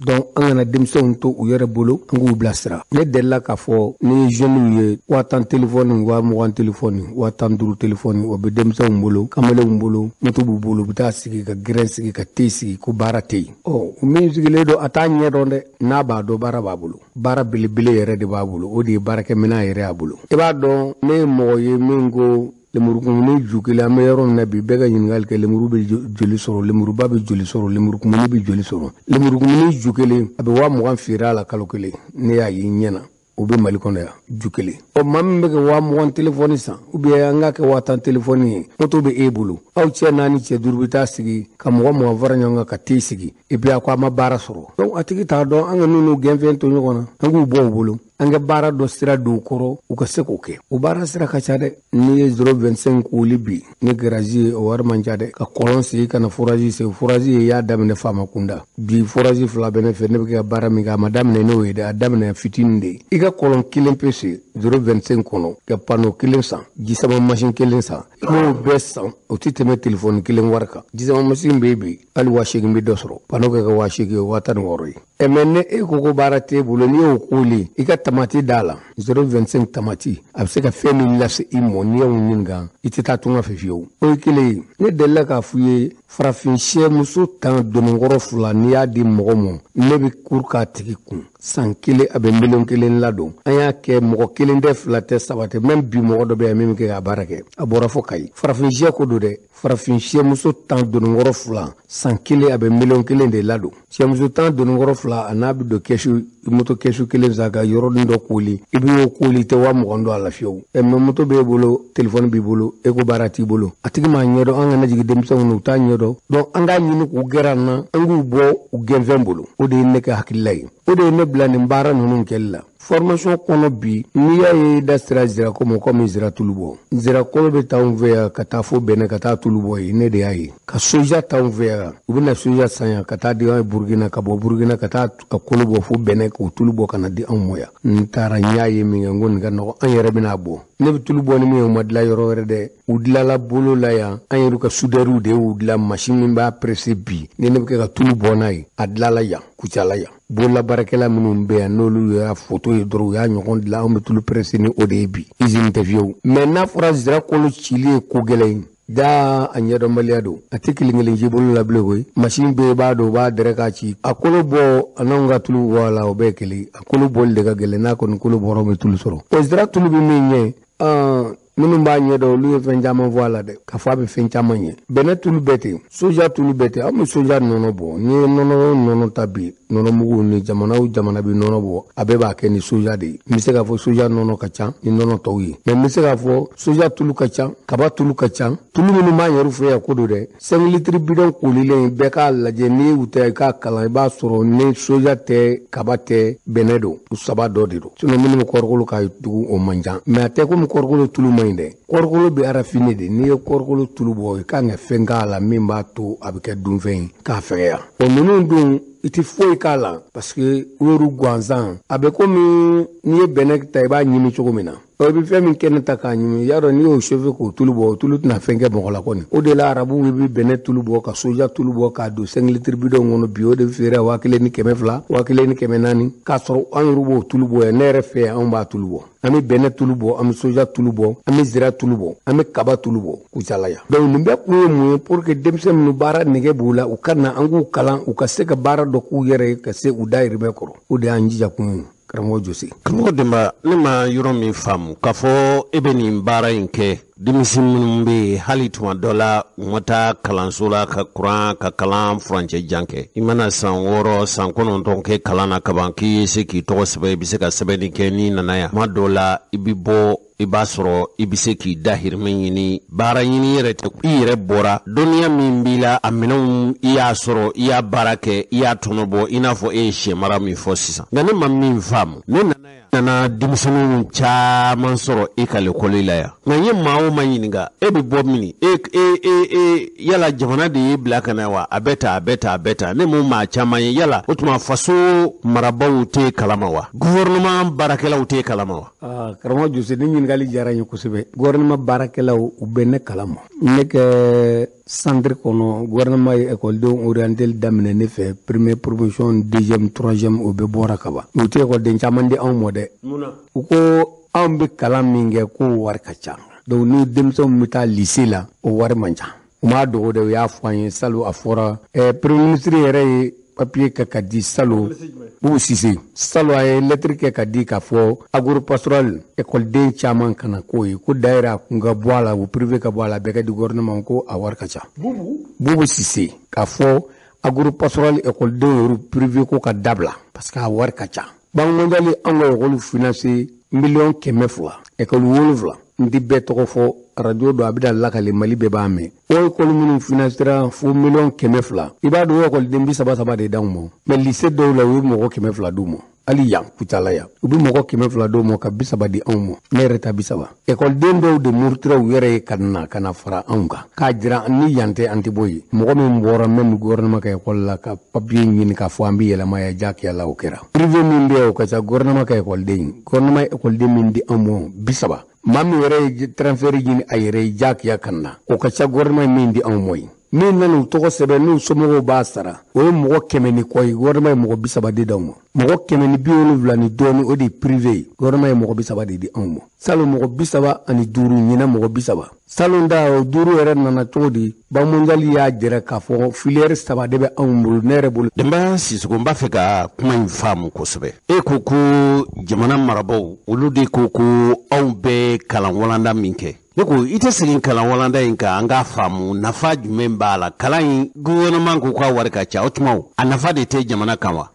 donc an kana denmisɛnw to u yɛrɛ bolo an k'u bilasira ne delila k'a fɔ ni jeunes ye 1000 téléphone 20 téléphone 15 téléphone o bɛ denmisɛnw bolo kamalenw bolo moto b'u bolo u bɛ taa sigi ka gɛrɛn sigi ka te sigi ko baara tɛ yen min sigilen don a t'a ɲɛ dɔn dɛ n'a b'a dɔn baara b'a bolo baara belebele yɛrɛ de b'a bolo o de ye baarakɛminɛn yɛrɛ y'a bolo i b'a dɔn ne ye mɔgɔ ye min ko lemurukumuni ju kelen an bɛ yɔrɔ min na bi bɛɛ ka ɲininkali kɛ lemuru bɛ joli sɔrɔ lemuruba bɛ joli sɔrɔ lemurukumuni bɛ joli sɔrɔ lemurukumuni ju kelen a bɛ 20,000 feere a la kalo kelen ne y'a ye ɲɛna u bɛ Mali kɔnɔ yan ju kelen. Ɔ maa min bɛ kɛ 20 téléphone san ou bien an ka kɛ 10 téléphone ye moto bɛ e bolo aw cɛ 4 cɛ 5 bɛ taa sigi ka mɔgɔ 20 fara ɲɔgɔn kan ka t'i sigi et puis a ko a ma baara sɔrɔ. Donc a tigi t'a dɔn an ka ninnu gɛnfɛn to ɲɔgɔn na an k'u bɔ u bolo an ka baara dɔ sira don u kɔrɔ u ka se k'o kɛ. O baara sira ka ca dɛ. N'i ye 025 k'oli bi ni garage ye o wari man ca dɛ. Ka kɔlɔn sigi ka na forage sigi forage ye y'a daminɛ faama kunda bi forage 2 bɛ ne fɛ ne bɛ kɛ ka baara min kɛ a ma daminɛ n'o ye dɛ a daminɛ fitinin de ye. I ka kɔlɔn 1 pe se 025 kɔnɔ ka panneau 1 san jisama machine 1 san i b'o bɛɛ san o tɛ tɛmɛ téléphone 1 wari kan. Jisama machine bɛ bi hali 8,000 bɛ dɔ sɔrɔ panneau kɛ ka 8,000 ye 16,000 ye. Mais ne e ko ko baara t'e bolo n'i y'o koli i ka tamati d'a la 025 tamati a bɛ se ka fɛn min lase i mɔ n'i y'o ɲininka i tɛ taa tunga fɛ fiyewu. O ye kelen ye. Ne delila k'a f'u ye farafin sɛmuso 10 donenkɔrɔ 2 n'i y'a di mɔgɔ ma ne bɛ kuru k'a tigi kun san 1 a bɛ miliyɔn 1 ladon. An y'a kɛ mɔgɔ 1 tɛ 2 tɛ 3 tɛ même bi mɔgɔ dɔ bɛ yan min bɛ kɛ ka baara kɛ a bɔra fo Kayi. Farafin sɛ ko don dɛ. Farafin sɛmuso 10 donenkɔrɔ 2 san 1 a bɛ miliyɔn 1 de ladon. Sɛmuso 10 donenkɔrɔ 2 a n'a bɛ don kɛsu moto kɛsu 1 san ka yɔrɔnin dɔ koli i bɛ y'o koli i tɛ 20,000 don a la fiyewu. Mais moto b'e bolo téléphone b'i bolo e ko baara t'i bolo a tigi m'a ɲɛdɔn an kana jigin denmisɛnw na u t'a ɲɛdɔn. Donc an k'a ɲini k'u gɛrɛ an na an k'u bɔ u gɛnfɛn bolo o de ye ne ka hakilila ye. O de ye ne bila nin baara ninnu kɛli la. Formation kɔnɔ bi n'i y'a ye da sira Zirako ma komi Zira tulu bɔ. Zirakolo bɛ taa anw fɛ yan ka taa fo Bɛnɛ ka taa tulu bɔ ye ne de y'a ye. Ka soja taa anw fɛ yan u bɛ na soja san yan ka taa di anw Burukina ka bɔ Burukina ka taa a kolo bɔ fo Bɛnɛ k'o tulu bɔ ka na di anw ma yan. N taara n y'a ye min kɛ n ko nin ka nɔgɔ an yɛrɛ bɛna bɔ. Ne bɛ tulu bɔ ni min ye o ma dilan yɔrɔ wɛrɛ dɛ. U dilanla bolo la yan an yɛrɛ ka soudeur de y'u dilan machine min b'a presser bi ni ne bɛ kɛ ka tulu bɔ n'a ye a dilanla yan Kucala yan. Bolola baarakɛla minnu bɛ yan n'olu y'a photo ye dɔrɔn u y'a ɲɔgɔn dilan anw bɛ tulu presser ni o de ye bi usine tɛ fiyewu. Mais n'a fɔra Zirakolo cili ye ko gɛlɛn ye da a ɲɛdɔnbaliya don a tɛ kelen ji bolo la bilen koyi machine bɛɛ b'a dɔn u b'a dɛrɛ k'a ci a kolo bɔ a n'anw ka tulu bɔ a la o bɛɛ ye kelen a kolo bɔli de ka gɛlɛn n'a kɔni kolo bɔra bɛ tulu sɔrɔ. O Zira tulu bɛ min ɲɛ minnu b'a ɲɛdɔn olu ye fɛn caman fɔ a la dɛ k'a fɔ a bɛ fɛn caman ɲɛ. Bɛnɛ tulu bɛɛ ten soja tulu bɛɛ ten an bɛ soja nɔnɔ bɔ n'i ye nɔnɔ ta bi nɔnɔmugu ni jamana o jamana bɛ nɔnɔ bɔ a bɛɛ b'a kɛ ni soja de ye. N bɛ se k'a fɔ soja nɔnɔ ka ca ni nɔnɔ tɔw ye mais n bɛ se k'a fɔ soja tulu ka ca kaba tulu ka ca tulu minnu b'an yɛrɛ fɛ yan ko don dɛ 5 litres bidon kolilen bɛɛ k'a lajɛ n'i y'u ta i k'a kalan i b'a sɔrɔ ni soja tɛ kaba tɛ bɛnɛ don u 3 dɔ de don sinon minnu bɛ kɔɔrikolo k'a tugu o man ca mais a tɛ komi kɔɔrikolo tulu man ɲi dɛ. Kɔɔrikolo bɛ arafine de n'i ye kɔɔrikolo tulu bɔ i kan ka fɛn k'a la min b'a to a bɛ kɛ dunfɛn ye k'a fɛgɛya. O ninnu dun i tɛ foyi k'a la parce que woro gansan a bɛ komi n'i ye bɛnɛ ta i b'a ɲimi cogo min na. I bɛ fɛn min kɛnɛ ta k'a ɲimi y'a dɔn n'i y'o chauffer k'o tulu bɔ o tulu tɛna fɛn kɛ mɔgɔ la kɔni. O de la arabuw bɛ bɛnɛ tulu bɔ ka soja tulu bɔ k'a don 5 litres bidon kɔnɔ bi o de bɛ feere 1,200 1,400 k'a sɔrɔ an yɛrɛ b'o tulu bɔ yan ne yɛrɛ fɛ yan anw b'a tulu bɔ. An bɛ bɛnɛ tulu bɔ an bɛ soja tulu bɔ an bɛ Zira tulu bɔ an bɛ kaba tulu bɔ Kucala yan. Donc nin bɛɛ kun ye mun ye pour que denmisɛn minnu baara nege b'u la u ka na an k'u kalan u ka se ka baara dɔ k'u yɛrɛ ye ka se u dayirimɛ kɔrɔ o de y'an jija kun ye. Karamɔgɔ Jose. Karamɔgɔ Demba ne ma yɔrɔ min faamu k'a fɔ e bɛ nin baara in kɛ denmisɛn minnu bɛ yen hali tuma dɔ la u ma taa kalanso la ka kuran ka kalan furancɛ jan kɛ i mana san 6 san 9 kɛ kalan na kaban k'i ye se k'i tɔgɔ sɛbɛn i bɛ se ka sɛbɛnni kɛ n'i nana yan tuma dɔw la i bɛ bɔ i b'a sɔrɔ i bɛ se k'i dahirimɛ ɲini baara ɲini yɛrɛ tɛ i yɛrɛ bɔra dɔnniya min b'i la a minɛnw i y'a sɔrɔ i y'a baara kɛ i y'a tɔnɔ bɔ i n'a fɔ e ye sɛ mara min fɔ sisan nka ne ma min faamu ne nana denmisɛnninw caman sɔrɔ e ka lekɔli la yan nka n ye maa o maa ɲininka e bɛ bɔ min yala jamana de y'i bila ka na wa a bɛ ta ne m'o maa caman ye yala o tuma faso marabaw tɛ kalama wa gouvernement baarakɛlaw tɛ kalama wa. Karamɔgɔ Jose ni ɲininkali diyara n ye kosɛbɛ gouvernement baarakɛlaw u bɛ ne kalama ne kɛ centre kɔnɔ gouvernement ye écoledenw orientel daminɛ ne fɛ première promotion deuxième troisième o bɛ bɔra ka ban u tɛ écoleden caman di anw ma dɛ u ko anw bɛ kalan min kɛ k'o wari ka ca donc ni denmisɛnw bɛ taa lycée la o wari man ca u m'a dogo de u y'a fɔ an ye salon a fɔra premier ministre yɛrɛ ye papier kɛ ka di Salo Bubu Sise Salo a ye lettre kɛ ka di k'a fɔ agropastoral écoleden caman kana k'o ye ko daïra kun ka bɔ a la o privé ka bɔ a la bɛɛ ka di gouvernement ko a wari ka ca Bubu Sise k'a fɔ agropastoral écoleden yɛrɛ privé ko ka dabila parce que a wari ka ca Banque mondiale an ka école financé million 200 école 7 ndi bɛɛ tɔgɔ fɔ radio do a bɛ da lakale Mali bɛɛ b'a mɛn o école minnu financera fo million 200 i b'a dɔn o école den 30 de d'anw ma mais lycée dɔw la u ye mɔgɔ 200 d'u ma hali yan Kucala yan u bɛ mɔgɔ 200 d'u ma ka 30 di anw ma ne yɛrɛ ta 30 école den dɔw de murutira u yɛrɛ ye ka na fara anw kan k'a jira ni yan tɛ an tɛ bɔ yen mɔgɔ min bɔra même gouvernement ka école la ka papier ɲini k'a fɔ an bɛ yɛlɛma ya jakiya la o kɛra privé min bɛ o ka ca gouvernement ka école den gouvernement école den min di anw ma 30 maa min yɛrɛ ye transfert ɲini a yɛrɛ ye jakiya kan na o ka ca gouvernement min di anw ma yen min nana u tɔgɔ sɛbɛn n'u somɔgɔw b'a sara o ye mɔgɔ 100 ni kɔ ye gouvernement ye mɔgɔ 30 de d'anw ma mɔgɔ 170 ni dɔɔni o de privé ye gouvernement ye mɔgɔ 30 de di anw ma salon mɔgɔ 35 ɲina mɔgɔ 30 salon da o 5 yɛrɛ nana cogo di Banque mondiale y'a jira k'a fɔ filière 3 de bɛ anw bolo ne yɛrɛ bolo Demba Sisoko n b'a fɛ ka kuma in faamu kosɛbɛ e ko ko jamana marabaaw olu de ko ko anw bɛ kalan walanda min kɛ ne ko i tɛ segin kalan walanda in kan an k'a faamu nafa jumɛn b'a la kalan in gouvernement ko k'a wari ka ca o tuma a nafa de tɛ jamana kan wa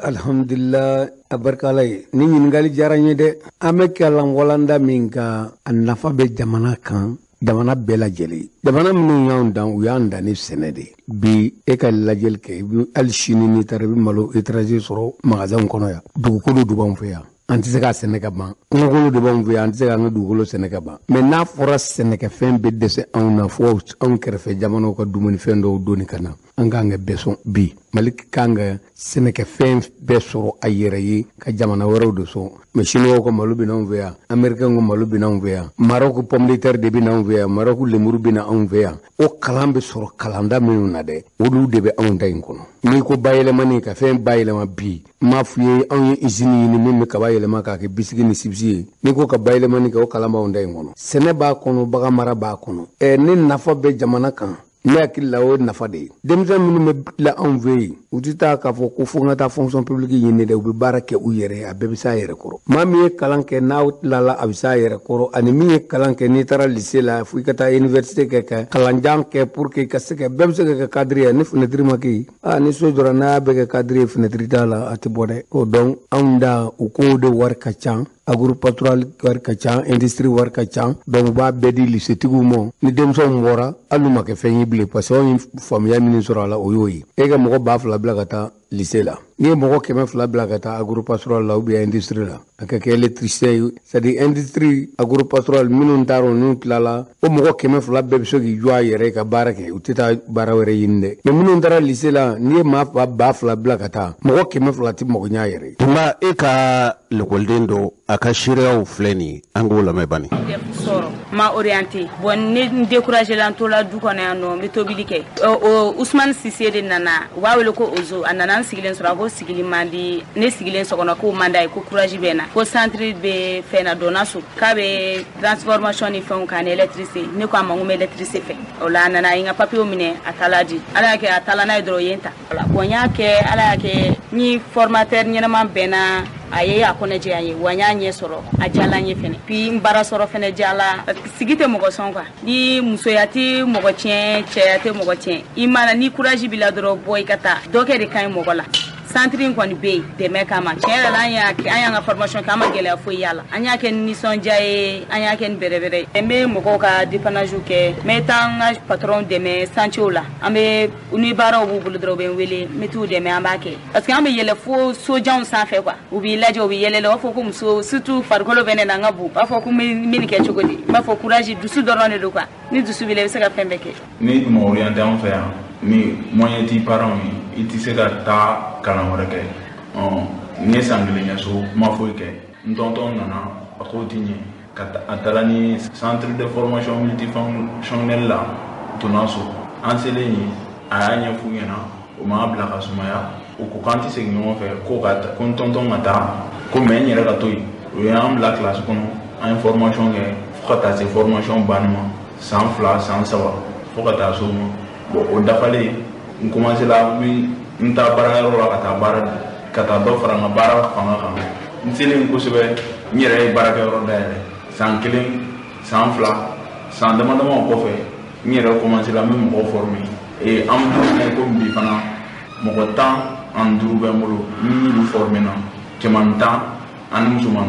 alhamdulillah a barika Ala ye ni ɲininkali diyara n ye dɛ an bɛ kalan walanda min kan a nafa bɛ jamana kan jamana bɛɛ lajɛlen jamana minnu y'anw dan u y'an dan ni sɛnɛ de bi e ka lajɛli kɛ i bɛ hali sini n'i taara i bɛ malo étranger sɔrɔ magasin kɔnɔ yan dugukolo de b'anw fɛ yan an tɛ se ka sɛnɛ ka ban kungokolo de b'anw fɛ yan an tɛ se k'an ka dugukolo sɛnɛ ka ban mais n'a fɔra sɛnɛkɛfɛn bɛ dɛsɛ anw na fo anw kɛrɛfɛ jamanaw ka dumunifɛn dɔw donni ka na an k'an ka bɛɛ sɔn bi Mali kan ka sɛnɛkɛfɛn bɛɛ sɔrɔ a yɛrɛ ye ka jamana wɛrɛw de sɔn mais chinois ka malo bɛ n'anw fɛ yan américain ka malo bɛ n'anw fɛ yan Maroc pomme de terre de bɛ n'anw fɛ yan Maroc lemuru bɛ n'anw fɛ yan o kalan bɛ sɔrɔ kalanda minnu na dɛ olu de bɛ anw ta in kɔnɔ n'i ko bayɛlɛmani ka fɛn bayɛlɛma bi n m'a f'i ye anw ye usine ɲini min bɛ kaba yɛlɛma k'a kɛ bisiki ni sibisi ye n'i ko ka bayɛlɛmani kɛ o kalan b'anw ta in kɔnɔ sɛnɛ b'a kɔnɔ bagan mara b'a kɔnɔ ni nafa bɛ jamana kan ne hakili la o nafa de ye denmisɛn minnu bɛ la anw fɛ yen u tɛ taa k'a fɔ ko fo n ka taa fonction publique ɲini dɛ u bɛ baara kɛ u yɛrɛ ye a bɛɛ bɛ s'a yɛrɛ kɔrɔ maa min ye kalan kɛ n'aw tilala a bɛ s'a yɛrɛ kɔrɔ ani min ye kalan kɛ n'i taara lycée la fo i ka taa université kɛ ka kalanjan kɛ pour que i ka se ka bɛɛ bɛ se ka kɛ cadre ye ni fenêtre ma kɛ yen ni so jɔra n'a y'a bɛɛ kɛ cadre ye fenêtre t'a la a tɛ bɔ dɛ o donc anw da u kow de wari ka ca agropastorale wari ka ca industrie wari ka ca donc u b'a bɛɛ di lycée tigiw ma ni denmisɛnw bɔra hali n'u ma kɛ fɛn ye bilen parce que anw ye faamuya min sɔrɔ a la o y'o ye e ka mɔgɔ 2000 bila ka taa lycée la n'i ye mɔgɔ 200 bila ka taa agropastorale la ou bien industrie la a ka kɛ électricien ye c'est-à-dire industrie agropastorale minnu taara n'u tilala o mɔgɔ 200 bɛɛ bɛ se k'i jɔ a yɛrɛ ye ka baara kɛ u tɛ taa baara wɛrɛ ɲini dɛ mais minnu taara lycée la n'i ye maa 2000 bila ka taa mɔgɔ 200 tɛ mago ɲɛ a yɛrɛ ye. Tuma e ka lekɔliden dɔ a ka seereyaw filɛ nin ye an k'o lamɛn bani. sɔrɔ ma orienté bon ne découragé la n tola du kɔnɔ yan nɔ n bɛ tobili kɛ o Ousmane Sise de nana u b'a wele ko Ozo a nana n sigilen sɔrɔ a ko sigili man di ne sigilen so kɔnɔ k'o man d'a ye ko courage bɛ n na ko centre bɛ fɛn na donna so k'a bɛ transformation ni fɛnw k'a ni électricité ne ko a ma n ko n bɛ électricité fɛ o la a nana a ye n ka papier minɛ a taala di ala y'a kɛ a taala n'a ye dɔrɔn o ye n ta bon n y'a kɛ ala y'a kɛ ni formateur ɲɛnama bɛnna a ye a kɔnɔjɛ an ye wa n y'a ɲɛ sɔrɔ a jala n ye fɛnɛ puis n baara sɔrɔ fɛnɛ jala sigi tɛ mɔgɔ sɔn quoi ni musoya tɛ mɔgɔ tiɲɛ cɛya tɛ mɔgɔ tiɲɛ i mana ni courage b'i la dɔrɔn bɔ i ka taa dɔ kɛ de ka ɲi mɔgɔ la centre in kɔni bɛ yen dɛmɛ kama tiɲɛ yɛrɛ la an y'an ka formation kɛ an ma gɛlɛya foyi y'a la an y'a kɛ ni nisɔndiya ye an y'a kɛ ni bɛrɛbɛrɛ ye n bɛ mɔgɔw ka dépannage kɛ n bɛ taa n ka patron dɛmɛ chantier la an bɛ ni baaraw b'u bolo dɔrɔn u bɛ n wele n bɛ t'u dɛmɛ an b'a kɛ parce que an bɛ yɛlɛ fo sojanw sanfɛ quoi u b'i lajɛ u bɛ yɛlɛ la u b'a fɔ ko muso surtout farikolo bɛ ne na n ka bon u b'a fɔ ko n bɛ nin kɛ cogo di n b'a fɔ courage dusu dɔrɔn de don quoi ni dusu b'i la i bɛ se ka fɛn bɛɛ kɛ. ni ma orienté an fɛ yan ni moyen t'i parents ye i tɛ se ka taa kalan wɛrɛ kɛ n ye san 1 kɛ so ma foyi kɛ n tonton nana a ko ti ɲɛ a taara ni centre de formation multifonctionnel la donna so an selen yen a y'a ɲɛf'u ɲɛna o m'a bila ka sumaya o ko k'an tɛ segin ɲɔgɔn fɛ ko n tonton ka taa ko mais n yɛrɛ ka to yen o y'an bila classe kɔnɔ an ye formation kɛ fo ka taa se formation banni ma san 2 san 3 fo ka taa so ma bon o dafalen n commencé la n taa baarayɔrɔ la ka taa dɔ fara n ka baara fanga kan n selen kosɛbɛ n yɛrɛ ye baarakɛyɔrɔ dayɛlɛ san 1 san 2 san damadama kɔfɛ n yɛrɛ commencé la n bɛ mɔgɔw former an bɛ don ko bi fana mɔgɔ 15 bɛ n bolo n y'olu former na cɛman 10 ani musoman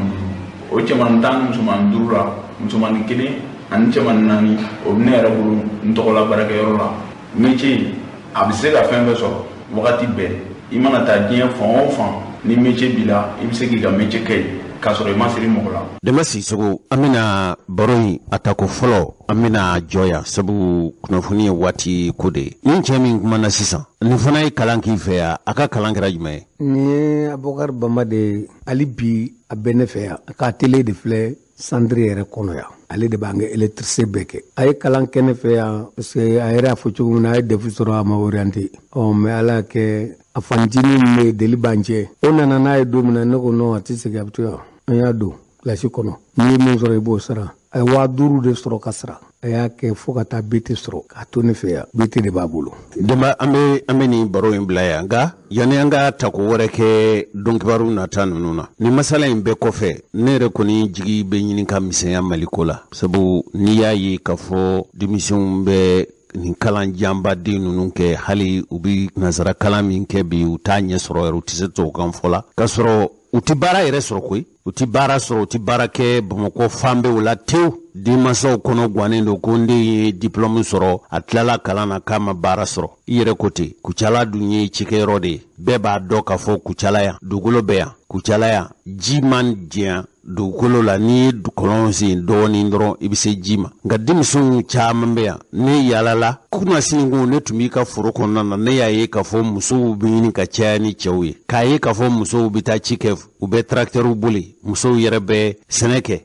5 o cɛman 10 ni musoman 5 la musoman 1 ani cɛman 4 o bɛ ne yɛrɛ bolo n tɔgɔ la baarakɛyɔrɔ la métier a bɛ se ka fɛn bɛɛ sɔrɔ wagati bɛɛ i mana taa diɲɛ fan o fan ni métier b'i la i bɛ se k'i ka métier kɛ yen k'a sɔrɔ i ma siri mɔgɔ la. Dɛmɛ Sisogo an bɛna baro in a tako fɔlɔ an bɛna jɔya sabu kunnafoni ye waati ko de ye ni cɛ min kumana sisan nin fana ye kalan k'i fɛ yan a ka kalan kɛra jumɛn ye. Nin ye Abubakar Bamba de hali bi a bɛ ne fɛ yan a ka télé de filɛ centre yɛrɛ kɔnɔ yan ale de b'an ka électricité bɛɛ kɛ a ye kalan kɛ ne fɛ yan parce que a yɛrɛ y'a fɔ cogo min na a ye defu sɔrɔ a ma orienté mais ala y'a kɛ a fantinin min bɛ deli b'an cɛ o nana n'a ye don min na ne ko non a tɛ segin a bɛ to yan an y'a don kilasi kɔnɔ n'i ye min sɔrɔ i b'o sara a ye 5000 de sɔrɔ ka sara a y'a kɛ fo ka taa BT sɔrɔ k'a to ne fɛ yan BT de b'a bolo. Dɛmɛ an bɛ nin baro in bila yan nka yanni an ka tako wɛrɛ kɛ dɔnkibaru nata ninnu na nin masala in bɛɛ kɔfɛ ne yɛrɛ kɔni jigi bɛ ɲini ka misɛnya Mali ko la sabu n'i y'a ye k'a fɔ denmisɛnw bɛ nin kalan janbaden ninnu kɛ hali u bɛ nazara kalan min kɛ bi u t'a ɲɛ sɔrɔ yɛrɛ u tɛ se tubabukan fɔ la k'a sɔrɔ u tɛ baara yɛrɛ sɔrɔ koyi u tɛ baara sɔrɔ u tɛ baara kɛ Bamakɔ fan bɛɛ o la tewu denmansaw kɔnɔ gannen don ko n den ye diplôme sɔrɔ a tilala kalan na k'a ma baara sɔrɔ i yɛrɛ ko ten Kucala dun ye cikɛyɔrɔ de ye bɛɛ b'a dɔn k'a fɔ Kucala yan dugukolo bɛ yan Kucala yan ji man diɲɛ dugukolo la n'i ye kɔlɔn sen dɔɔnin dɔrɔn i bɛ se ji ma nka denmisɛnw caman bɛ yan ne yaalala kunna sinko ne tun b'i ka foro kɔnɔna na ne y'a ye k'a fɔ musow bɛ ɲini ka caya ni cɛw ye k'a ye k'a fɔ musow bɛ taa ci kɛ u bɛ tracteurs boli musow yɛrɛ bɛ sɛnɛ kɛ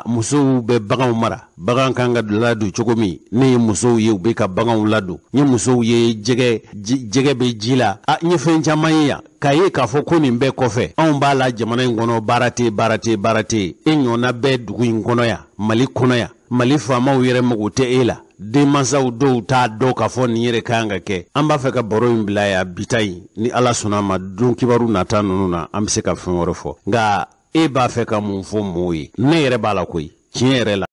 musow bɛ baganw mara bagan kan ka ladon cogo min ne ye musow ye u bɛ ka baganw ladon n ye musow ye jɛgɛ bɛ ji la n ye fɛn caman ye yan k'a ye k'a fɔ ko nin bɛɛ kɔfɛ anw b'a la jamana in kɔnɔ baara tɛ e ɲɔgɔnna bɛɛ dugu in kɔnɔ yan Mali kɔnɔ yan Mali faamaw yɛrɛ mago tɛ e la denmansaw dɔw t'a dɔn k'a fɔ nin yɛrɛ kan ka kɛ an b'a fɛ ka baro in bila yan bita in ni Ala sɔnna a ma don kibaru nata ninnu na an bɛ se ka fɛn wɛrɛ fɔ nka e b'a fɛ ka mun fɔ mɔɔw ye ne yɛrɛ b'a la koyi tiɲɛ yɛrɛ la